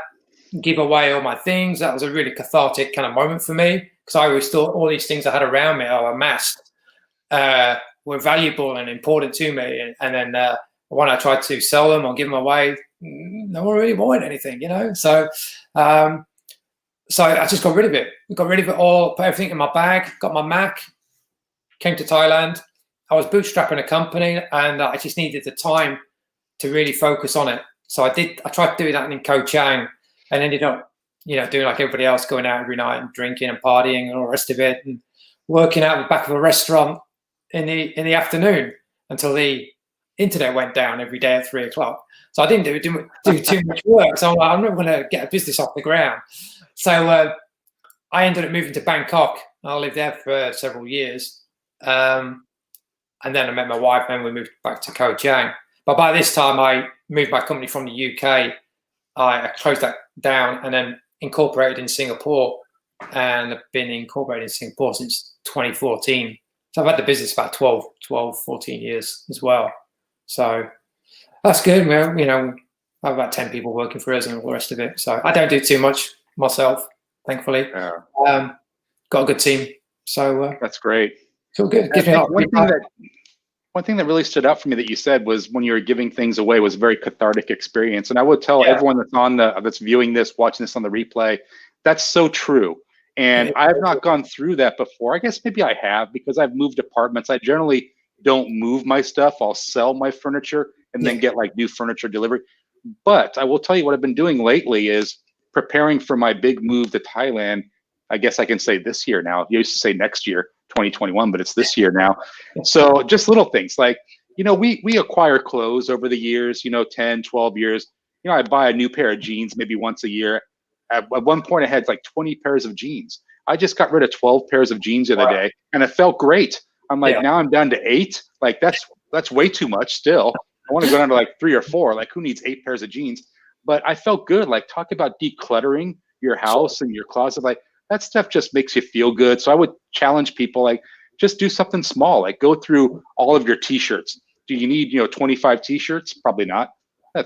give away all my things. That was a really cathartic kind of moment for me because I always thought all these things I had around me, I amassed, were valuable and important to me. And then when I tried to sell them or give them away, no one really wanted anything, So I just got rid of it. Got rid of it all, put everything in my bag, got my Mac, came to Thailand. I was bootstrapping a company and I just needed the time to really focus on it. So I tried doing that in Koh Chang and ended up, doing like everybody else, going out every night and drinking and partying and all the rest of it and working out the back of a restaurant in the afternoon until the internet went down every day at 3 o'clock. So I didn't do too much work. So I'm like, I'm never going to get a business off the ground. So I ended up moving to Bangkok. I lived there for several years. And then I met my wife and we moved back to Koh Chang. But by this time, I moved my company from the UK. I closed that down and then incorporated in Singapore. And I've been incorporated in Singapore since 2014. So I've had the business about 12, 14 years as well. So that's good. Well, I have about 10 people working for us and all the rest of it. So I don't do too much myself, thankfully. Got a good team. So that's great. It's all good. Gives me a lot of One thing that really stood out for me that you said was when you were giving things away was a very cathartic experience. And I would tell everyone that's viewing this, watching this on the replay, that's so true. And I've not gone through that before. I guess maybe I have because I've moved apartments. I generally don't move my stuff. I'll sell my furniture and then get like new furniture delivery. But I will tell you what I've been doing lately is preparing for my big move to Thailand. I guess I can say this year now. You used to say next year, 2021, but it's this year now. So just little things like, we acquire clothes over the years, 10, 12 years. I buy a new pair of jeans maybe once a year. At one point I had like 20 pairs of jeans. I just got rid of 12 pairs of jeans the other day and it felt great. I'm like, now I'm down to 8. Like that's way too much still. I want to go down to like 3 or 4. Like who needs 8 pairs of jeans? But I felt good. Like talk about decluttering your house and your closet. Like that stuff just makes you feel good. So I would challenge people, like just do something small, like go through all of your t-shirts. Do you need, 25 t-shirts? Probably not,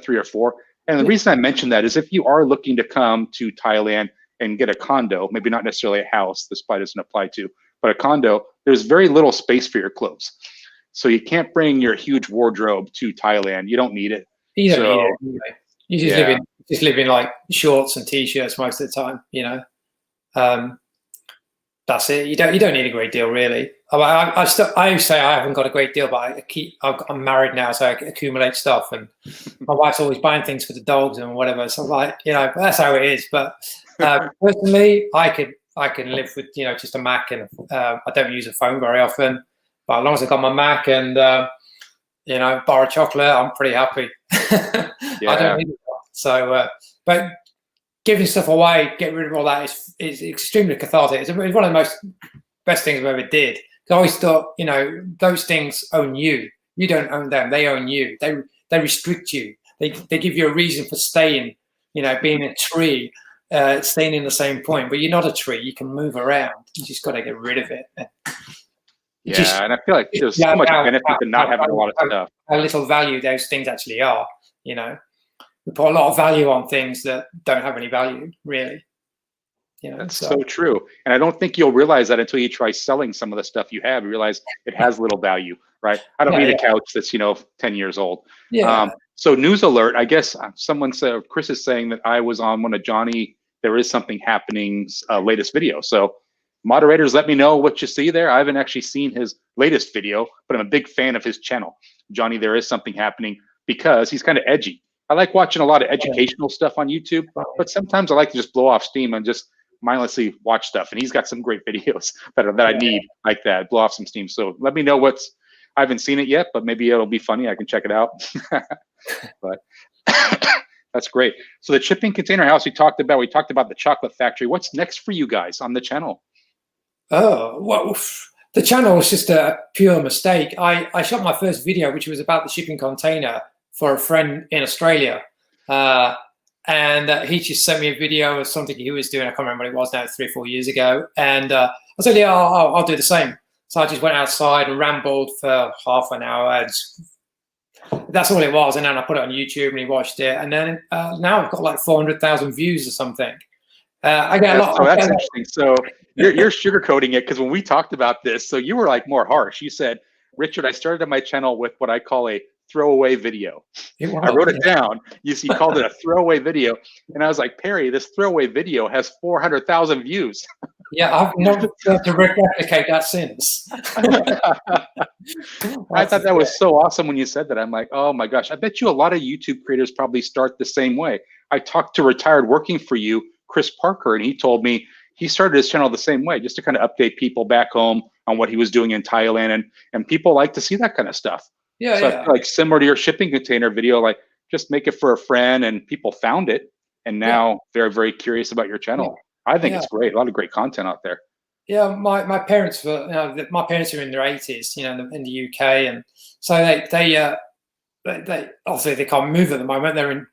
3 or 4. And the reason I mention that is if you are looking to come to Thailand and get a condo, maybe not necessarily a house, this probably doesn't apply to, but a condo, there's very little space for your clothes. So you can't bring your huge wardrobe to Thailand. You don't need it. You don't need it. You just live in like shorts and t-shirts most of the time, That's it. You don't need a great deal, really. I say I haven't got a great deal, but I'm married now, so I accumulate stuff, and my wife's always buying things for the dogs and whatever. So I'm like, that's how it is. But personally, I can live with just a Mac, and I don't use a phone very often. But as long as I've got my Mac and You know, bar of chocolate, I'm pretty happy. Yeah. I don't need it. So, but giving stuff away, get rid of all that is extremely cathartic. It's one of the most best things I've ever did. I always thought, you know, those things own you. You don't own them; they own you. They restrict you. They give you a reason for staying. You know, being a tree, staying in the same point. But you're not a tree. You can move around. You just got to get rid of it. Yeah, and I feel like there's so much benefit to not having a lot of stuff. How little value those things actually are. You know, we put a lot of value on things that don't have any value, really. You know, that's so true. And I don't think you'll realize that until you try selling some of the stuff you have. You realize it has little value, right? I don't need a couch that's, you know, 10 years old. Yeah. So news alert, I guess someone said, Chris is saying that I was on one of Johnny, There Is Something Happening's latest video. So moderators, let me know what you see there. I haven't actually seen his latest video, but I'm a big fan of his channel, Johnny, There Is Something Happening, because he's kind of edgy. I like watching a lot of educational stuff on YouTube, but sometimes I like to just blow off steam and just mindlessly watch stuff. And he's got some great videos that I need like that, blow off some steam. So let me know I haven't seen it yet, but maybe it'll be funny. I can check it out. But that's great. So the shipping container house we talked about the chocolate factory. What's next for you guys on the channel? Oh, well, the channel was just a pure mistake. I shot my first video, which was about the shipping container for a friend in Australia. And he just sent me a video of something he was doing. I can't remember what it was now, 3 or 4 years ago. And I said, yeah, I'll do the same. So I just went outside and rambled for half an hour. That's all it was. And then I put it on YouTube and he watched it. And then now I've got like 400,000 views or something. I get a lot. So that's interesting. So you're sugarcoating it, because when we talked about this, so you were like more harsh. You said, Richard, I started on my channel with what I call a throwaway video. I wrote it down. You called it a throwaway video. And I was like, Perry, this throwaway video has 400,000 views. Yeah, I've never tried to replicate that since. I thought that was so awesome when you said that. I'm like, oh my gosh, I bet you a lot of YouTube creators probably start the same way. I talked to retired working for you, Chris Parker, and he told me he started his channel the same way, just to kind of update people back home on what he was doing in Thailand. And people like to see that kind of stuff. Yeah, so I feel like similar to your shipping container video, like just make it for a friend, and people found it. And now they're very curious about your channel. Yeah. I think it's great. A lot of great content out there. Yeah, my parents were, my parents are in their 80s, in the UK, and so they obviously they can't move at the moment. They're in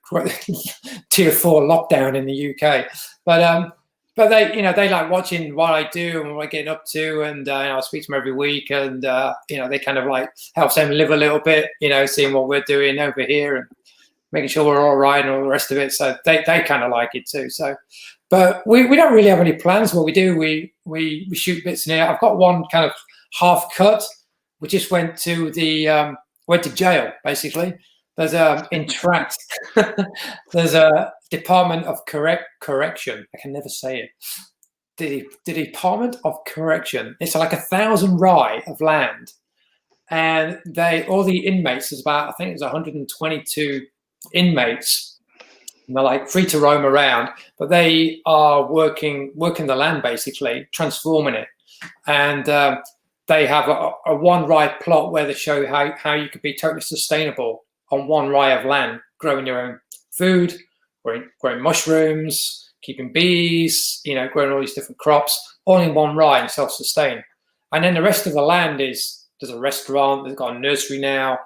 tier 4 lockdown in the UK, but they they like watching what I do and what I get up to, and I speak to them every week, and they kind of like helps them live a little bit, seeing what we're doing over here and making sure we're all right and all the rest of it. So they kind of like it too. So. But we don't really have any plans. What we do, we shoot bits in here. I've got one kind of half cut. We just went to jail, basically. There's in Trat. There's a Department of Correction. I can never say it. The Department of Correction. It's like 1,000 rai of land, and all the inmates. There's about, I think it was 122 inmates. And they're like free to roam around, but they are working the land, basically transforming it. And they have a 1 rai plot where they show how you could be totally sustainable on 1 rai of land, growing your own food, growing mushrooms, keeping bees, growing all these different crops, all in 1 rai and self-sustain. And then the rest of the land there's a restaurant, they've got a nursery now.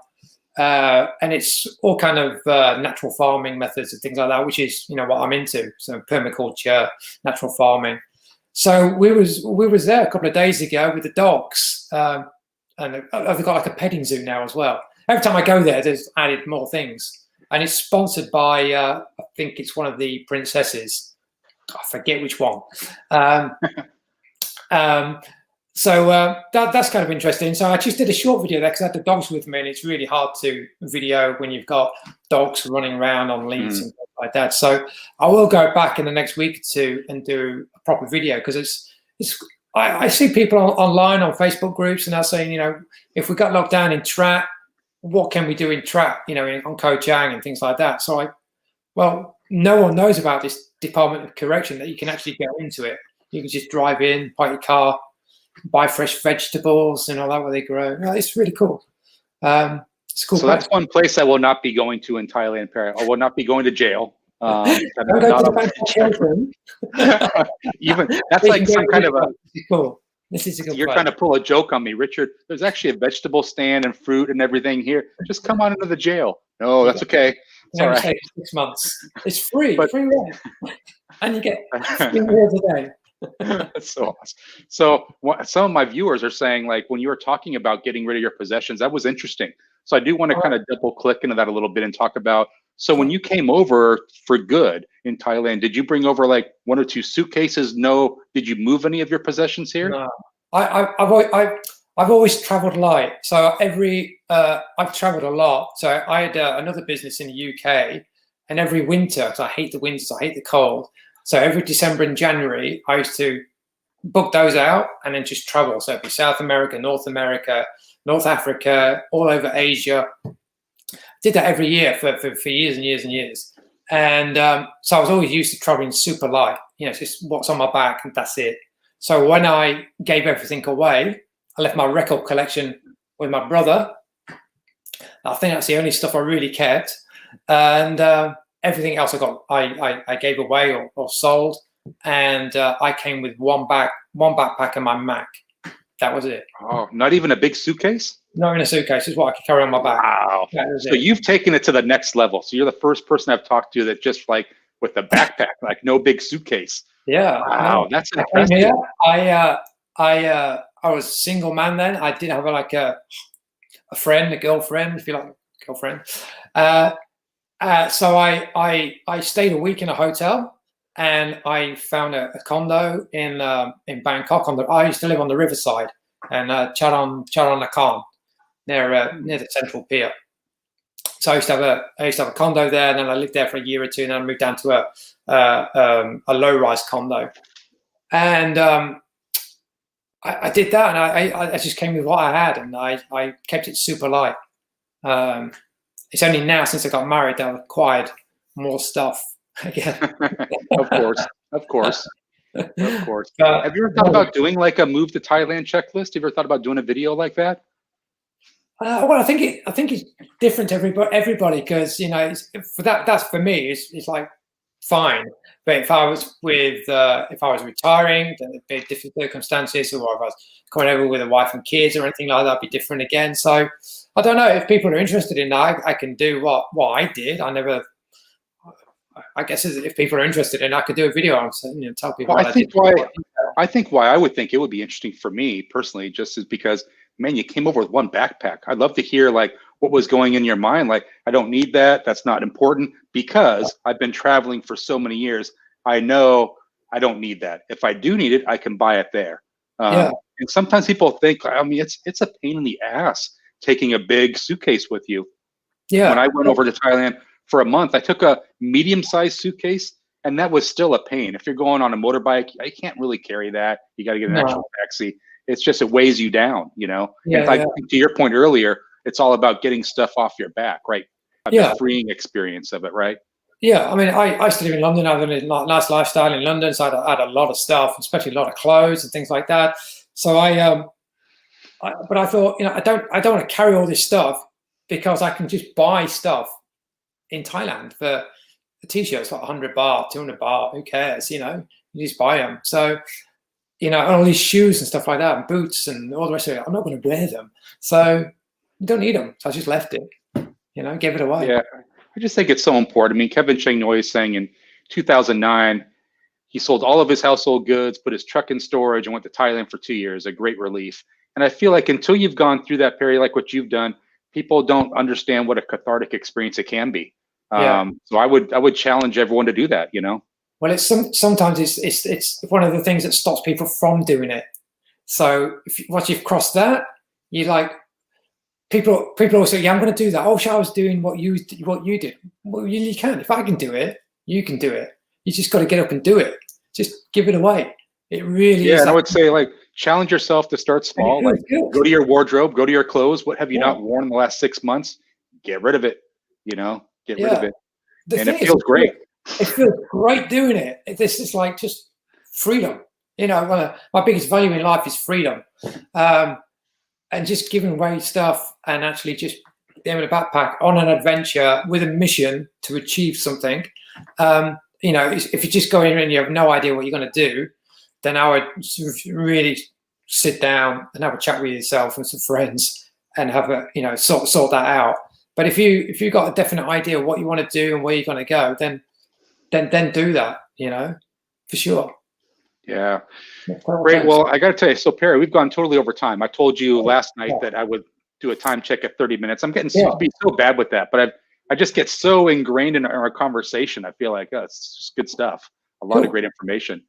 And it's all kind of natural farming methods and things like that, which is what I'm into. So permaculture, natural farming. So we was there a couple of days ago with the dogs, and they've got like a petting zoo now as well. Every time I go there, there's added more things, and it's sponsored by I think it's one of the princesses. I forget which one. So that's kind of interesting. So I just did a short video there because I had the dogs with me, and it's really hard to video when you've got dogs running around on leads and stuff like that. So I will go back in the next week or two and do a proper video, because I see people online on Facebook groups and they're saying, if we got locked down in Trat, what can we do in Trat, on Koh Chang and things like that. So no one knows about this Department of Correction, that you can actually go into it. You can just drive in, park your car, buy fresh vegetables and all that where they grow. It's really cool. So cool. So that's one place I will not be going to in Thailand, Perry. I will not be going to jail. Don't go to the Bangkok Hilton. Even that's like some kind of a. This is cool. This is a good. You're trying to pull a joke on me, Richard. There's actually a vegetable stand and fruit and everything here. Just come on into the jail. No, that's okay. It's all right. 6 months. It's free. Free rent. And you get 3 meals a day. That's so awesome. So some of my viewers are saying, like, when you were talking about getting rid of your possessions, that was interesting. So I do want to kind of double click into that a little bit and talk about, so when you came over for good in Thailand, did you bring over like 1 or 2 suitcases? No. Did you move any of your possessions here? No. I've always traveled light. So I've traveled a lot. So I had another business in the UK, and every winter, because I hate the winters, I hate the cold. So every December and January, I used to book those out and then just travel. So it'd be South America, North Africa, all over Asia. Did that every year for years and years and years. And so I was always used to traveling super light. It's just what's on my back and that's it. So when I gave everything away, I left my record collection with my brother. I think that's the only stuff I really kept. And everything else I gave away or sold. And I came with one backpack and my Mac. That was it. Oh, not even a big suitcase? Not in a suitcase. It's what I could carry on my back. Wow. So you've taken it to the next level. So you're the first person I've talked to that just like with a backpack, like no big suitcase. Yeah. Wow, that's impressive. I was a single man then. I did have like a friend, a girlfriend, if you like, girlfriend. So I stayed a week in a hotel, and I found a condo in Bangkok. I used to live on the riverside, and Charon Nakhon, near the Central Pier. So I used to have a condo there, and then I lived there for a year or two, and then I moved down to a low-rise condo, and I did that, and I just came with what I had, and I kept it super light. It's only now since I got married that I've acquired more stuff. Again. Of course. Have you ever thought about doing like a move to Thailand checklist? Have you ever thought about doing a video like that? Well, I think it's different to everybody, because that's for me. It's like fine, but if I was retiring, then it'd be different circumstances, or if I was coming over with a wife and kids or anything like that, it'd be different again. So I don't know if people are interested in that. I can do what I did. I guess if people are interested in, I could do a video on tell people. Well, I think why I would think it would be interesting for me personally, just is because, man, you came over with one backpack. I'd love to hear like what was going in your mind. Like, I don't need that. That's not important, because I've been traveling for so many years. I know I don't need that. If I do need it, I can buy it there. And sometimes people think, I mean, it's a pain in the ass taking a big suitcase with you. Yeah. When I went over to Thailand for a month, I took a medium-sized suitcase, and that was still a pain. If you're going on a motorbike, I can't really carry that. You got to get an actual taxi. It's just, it weighs you down, Yeah. I think to your point earlier, it's all about getting stuff off your back, right? The freeing experience of it, right? Yeah, I mean, I used to live in London. I had a nice lifestyle in London, so I had a lot of stuff, especially a lot of clothes and things like that. So but I thought, I don't want to carry all this stuff, because I can just buy stuff in Thailand for a t-shirt. It's like 100 baht, 200 baht. Who cares? You just buy them. So, and all these shoes and stuff like that, and boots and all the rest of it, I'm not going to wear them. So you don't need them. So I just left it, gave it away. Yeah. I just think it's so important. I mean, Kevin Cheng Noi is saying in 2009, he sold all of his household goods, put his truck in storage, and went to Thailand for 2 years. A great relief. And I feel like until you've gone through that period, like what you've done, people don't understand what a cathartic experience it can be. So I would challenge everyone to do that. Well, sometimes it's one of the things that stops people from doing it. So once you've crossed that, you like people always say, "Yeah, I'm going to do that." Oh, I was doing what you did. Well, you can. If I can do it, you can do it. You just got to get up and do it. Just give it away. It really is. Yeah, and I would say, like, challenge yourself to start small. Like, go to your wardrobe, go to your clothes. What have you not worn in the last 6 months? Get rid of it. Get rid of it. And it feels great. It feels great doing it. This is like just freedom. My biggest value in life is freedom, and just giving away stuff and actually just them in a backpack on an adventure with a mission to achieve something, you know, if you're just going in and you have no idea what you're going to do, then I would sort of really sit down and have a chat with yourself and some friends and have a, you know, sort that out. But if you've got a definite idea of what you want to do and where you're going to go, then do that, you know, for sure. Yeah. Great. Well, I got to tell you, so Perry, we've gone totally over time. I told you last night that I would do a time check at 30 minutes. I'm getting to be so bad with that, but I just get so ingrained in our conversation. I feel like, it's just good stuff. A lot of great information.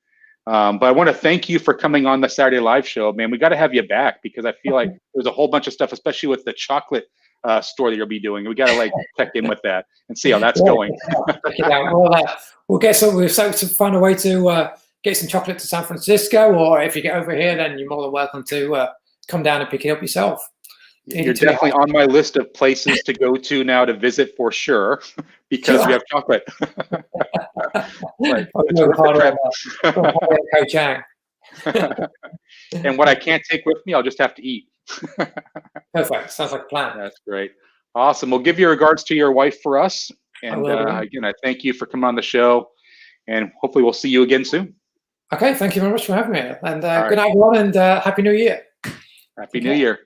But I want to thank you for coming on the Saturday Live show, man. We got to have you back because I feel like there's a whole bunch of stuff, especially with the chocolate store that you'll be doing. We got to like check in with that and see how that's going. Check it out. We'll get some. We'll find a way to get some chocolate to San Francisco, or if you get over here, then you're more than welcome to come down and pick it up yourself. You're definitely on my list of places to go to now to visit for sure, because we have chocolate. Right. And what I can't take with me, I'll just have to eat. Perfect. Sounds like a plan. That's great. Awesome. We'll give your regards to your wife for us. And again, I thank you for coming on the show. And hopefully we'll see you again soon. Okay. Thank you very much for having me. And good night, everyone, and Happy New Year. Happy New Year.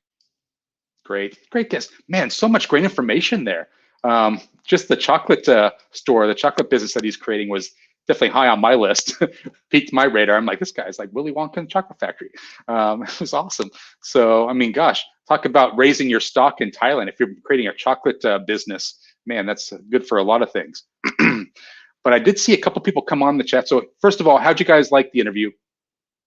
Great guest. Man, so much great information there. Just the chocolate store, the chocolate business that he's creating was definitely high on my list. Piqued my radar. I'm like, this guy's like Willy Wonka and Chocolate Factory. It was awesome. So, I mean, gosh, talk about raising your stock in Thailand. If you're creating a chocolate business, man, that's good for a lot of things. But I did see a couple people come on the chat. So first of all, how'd you guys like the interview?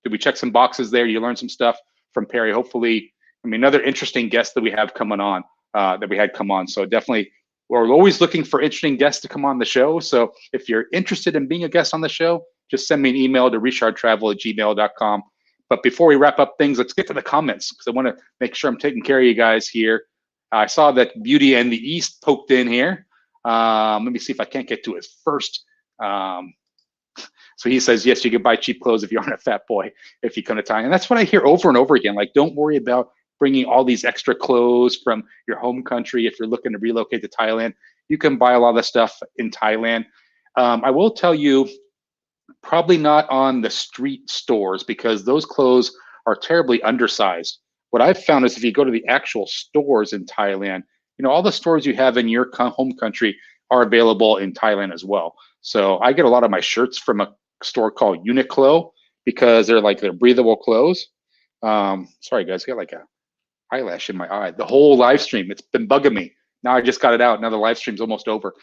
Did we check some boxes there? You learned some stuff from Perry. Hopefully, I mean, another interesting guest that we have coming on, that we had come on. So definitely, we're always looking for interesting guests to come on the show. So if you're interested in being a guest on the show, just send me an email to reeshardtravel@gmail.com. But before we wrap up things, let's get to the comments, because I want to make sure I'm taking care of you guys here. I saw that Beauty and the East poked in here. Let me see if I can't get to it first. So he says, yes, you can buy cheap clothes if you aren't a fat boy, if you come to Thailand. And that's what I hear over and over again. Like, don't worry about bringing all these extra clothes from your home country. If you're looking to relocate to Thailand, you can buy a lot of the stuff in Thailand. I will tell you, probably not on the street stores, because those clothes are terribly undersized. What I've found is if you go to the actual stores in Thailand, you know, all the stores you have in your home country are available in Thailand as well. So I get a lot of my shirts from a store called Uniqlo, because they're breathable clothes. Sorry guys, I got like a eyelash in my eye. The whole live stream, it's been bugging me. Now I just got it out. Now the live stream's almost over.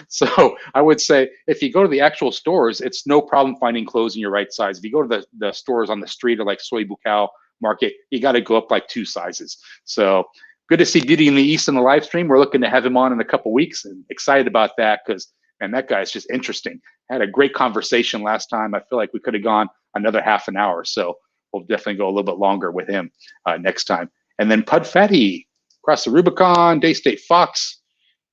So I would say if you go to the actual stores, it's no problem finding clothes in your right size. If you go to the stores on the street or like Soy Bukaw Market, you got to go up like 2 sizes. So good to see Beauty in the East in the live stream. We're looking to have him on in a couple weeks, and excited about that because, man, that guy's just interesting. I had a great conversation last time. I feel like we could have gone another half an hour. So we'll definitely go a little bit longer with him next time. And then Pud Fatty, Across the Rubicon, Daystate Fox,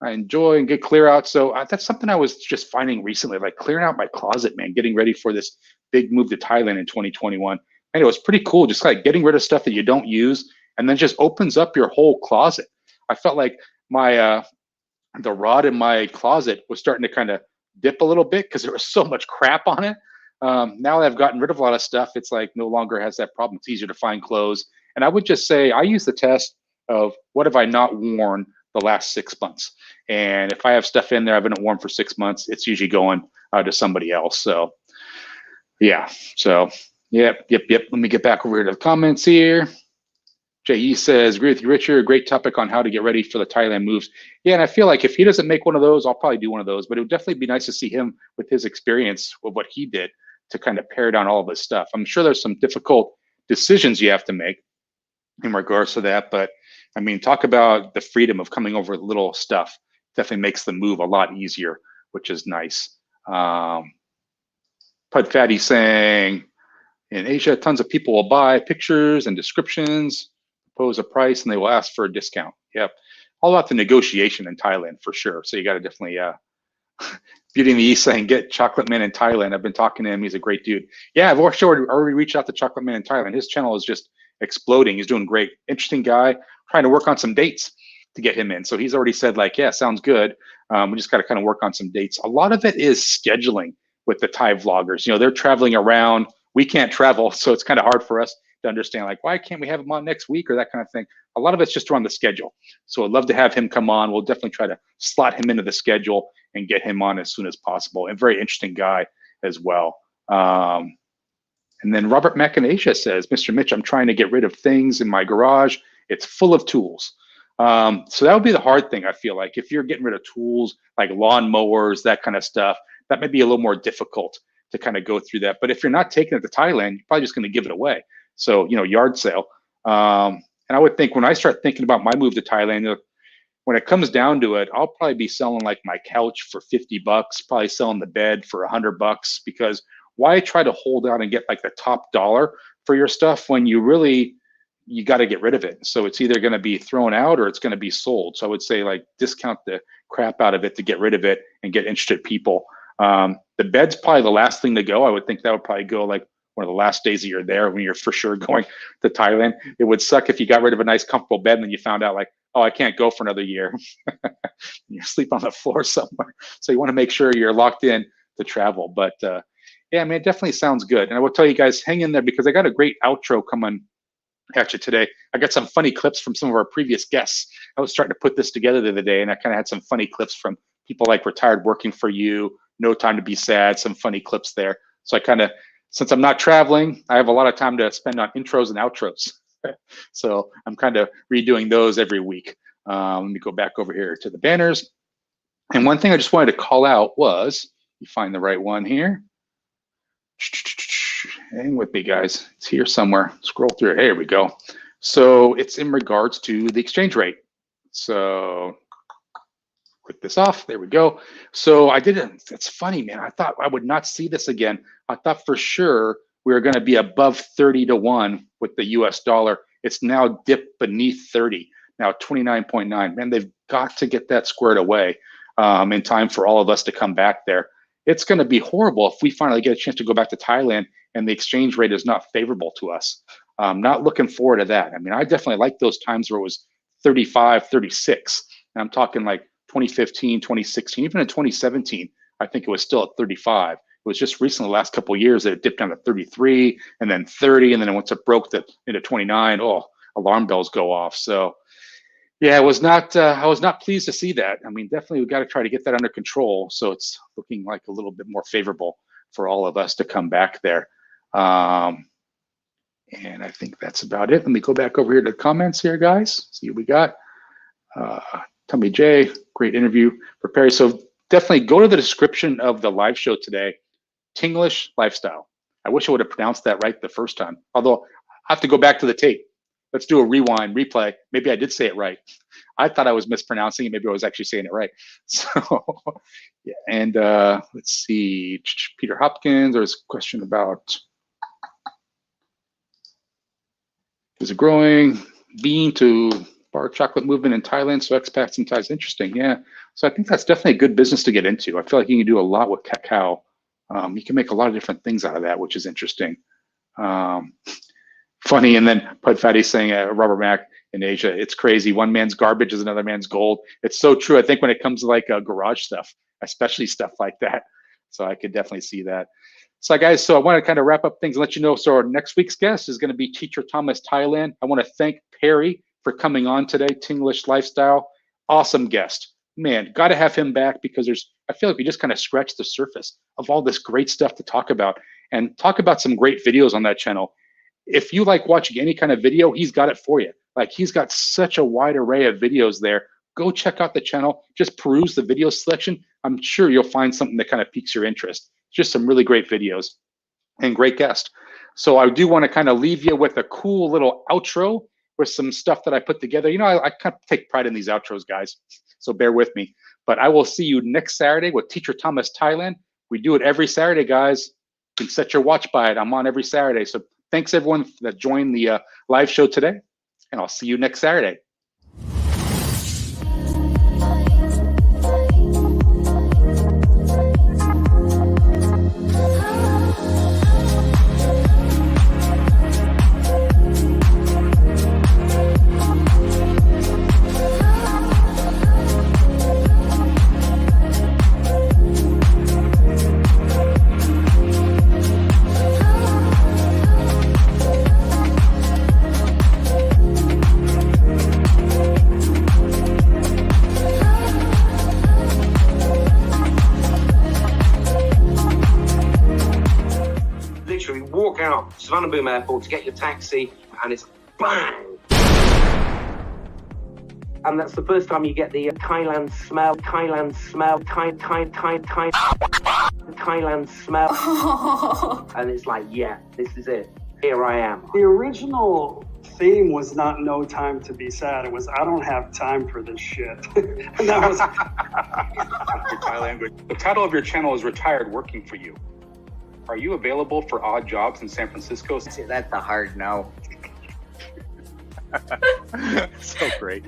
I enjoy and get clear out. So that's something I was just finding recently, like clearing out my closet, man, getting ready for this big move to Thailand in 2021. And it was pretty cool, just like getting rid of stuff that you don't use, and then just opens up your whole closet. I felt like my the rod in my closet was starting to kind of dip a little bit because there was so much crap on it. Now that I've gotten rid of a lot of stuff, it's like no longer has that problem. It's easier to find clothes. And I would just say I use the test of what have I not worn the last 6 months. And if I have stuff in there I haven't worn for 6 months, it's usually going to somebody else. So yeah, so yep. Let me get back over here to the comments here. J.E. says, agree with you, Richard. Great topic on how to get ready for the Thailand moves. Yeah, and I feel like if he doesn't make one of those, I'll probably do one of those. But it would definitely be nice to see him with his experience of what he did to kind of pare down all of his stuff. I'm sure there's some difficult decisions you have to make in regards to that. But, I mean, talk about the freedom of coming over with little stuff. Definitely makes the move a lot easier, which is nice. Pud Fatty saying, in Asia, tons of people will buy pictures and descriptions, propose a price, and they will ask for a discount. Yep. All about the negotiation in Thailand for sure. So you got to definitely, Beauty in the East saying, get Chocolate Man in Thailand. I've been talking to him. He's a great dude. Yeah, I've already reached out to Chocolate Man in Thailand. His channel is just exploding. He's doing great. Interesting guy. Trying to work on some dates to get him in. So he's already said like, yeah, sounds good. We just got to kind of work on some dates. A lot of it is scheduling with the Thai vloggers. You know, they're traveling around. We can't travel, so it's kind of hard for us to understand like, why can't we have him on next week or that kind of thing. A lot of it's just around the schedule. So I'd love to have him come on. We'll definitely try to slot him into the schedule and get him on as soon as possible. And very interesting guy as well. And then Robert Macanasia says, Mr. Mitch, I'm trying to get rid of things in my garage. It's full of tools. So that would be the hard thing, I feel like. If you're getting rid of tools like lawn mowers, that kind of stuff, that may be a little more difficult to kind of go through that. But if you're not taking it to Thailand, you're probably just going to give it away. So, you know, yard sale. And I would think when I start thinking about my move to Thailand, when it comes down to it, I'll probably be selling like my couch for $50, probably selling the bed for $100, because why try to hold out and get like the top dollar for your stuff when you got to get rid of it. So it's either going to be thrown out or it's going to be sold. So I would say like discount the crap out of it to get rid of it and get interested people. The bed's probably the last thing to go. I would think that would probably go like one of the last days that you're there when you're for sure going to Thailand. It would suck if you got rid of a nice comfortable bed and then you found out like, oh, I can't go for another year. You sleep on the floor somewhere. So you want to make sure you're locked in to travel. But yeah, I mean, it definitely sounds good. And I will tell you guys, hang in there because I got a great outro coming at you today. I got some funny clips from some of our previous guests. I was starting to put this together the other day, and I kind of had some funny clips from people like Retired Working for You, No Time to Be Sad, some funny clips there. So I kind of, since I'm not traveling, I have a lot of time to spend on intros and outros. So I'm kind of redoing those every week. Let me go back over here to the banners. And one thing I just wanted to call out was, you find the right one here. Hang with me, guys. It's here somewhere. Scroll through it. Here we go. So it's in regards to the exchange rate. So click this off. There we go. So I didn't. It's funny, man. I thought I would not see this again. I thought for sure we were going to be above 30 to 1 with the US dollar. It's now dipped beneath 30. Now 29.9. Man, they've got to get that squared away in time for all of us to come back there. It's going to be horrible if we finally get a chance to go back to Thailand and the exchange rate is not favorable to us. Not looking forward to that. I mean, I definitely like those times where it was 35, 36. And I'm talking like 2015, 2016, even in 2017, I think it was still at 35. It was just recently, the last couple of years, that it dipped down to 33 and then 30. And then once it broke into 29, oh, alarm bells go off. So yeah, I was not pleased to see that. I mean, definitely we got to try to get that under control. So it's looking like a little bit more favorable for all of us to come back there. And I think that's about it. Let me go back over here to the comments here, guys. See what we got. Tommy J, great interview for Perry. So definitely go to the description of the live show today, Thingelish Lifestyle. I wish I would have pronounced that right the first time, although I have to go back to the tape. Let's do a rewind, replay. Maybe I did say it right. I thought I was mispronouncing it. Maybe I was actually saying it right. So, yeah. And let's see, Peter Hopkins, there's a question about, is it growing bean to bar chocolate movement in Thailand? So expats and Thais, interesting. Yeah. So I think that's definitely a good business to get into. I feel like you can do a lot with cacao. You can make a lot of different things out of that, which is interesting. Funny, and then Pud Fatty saying, Robert Mack in Asia, it's crazy. One man's garbage is another man's gold. It's so true. I think when it comes to like garage stuff, especially stuff like that. So I could definitely see that. So guys, so I want to kind of wrap up things and let you know. So our next week's guest is going to be Teacher Thomas Thailand. I want to thank Perry for coming on today, Thingelish Lifestyle. Awesome guest. Man, got to have him back because I feel like we just kind of scratched the surface of all this great stuff to talk about and talk about some great videos on that channel. If you like watching any kind of video, he's got it for you. Like he's got such a wide array of videos there. Go check out the channel, just peruse the video selection. I'm sure you'll find something that kind of piques your interest. Just some really great videos and great guest. So I do want to kind of leave you with a cool little outro with some stuff that I put together. You know, I kind of take pride in these outros, guys, so bear with me. But I will see you next Saturday with Teacher Thomas Thailand. We do it every Saturday, guys. You can set your watch by it. I'm on every Saturday. So thanks everyone that joined the live show today, and I'll see you next Saturday. Savannah Boom Airport to get your taxi, and it's bang. And that's the first time you get the Thailand smell, Thailand smell, Thailand smell. And it's like, yeah, this is it. Here I am. The original theme was not "No Time to Be Sad." It was "I don't have time for this shit." And that was your Thai language. The title of your channel is Retired Working for You. Are you available for odd jobs in San Francisco? That's a hard no. So great.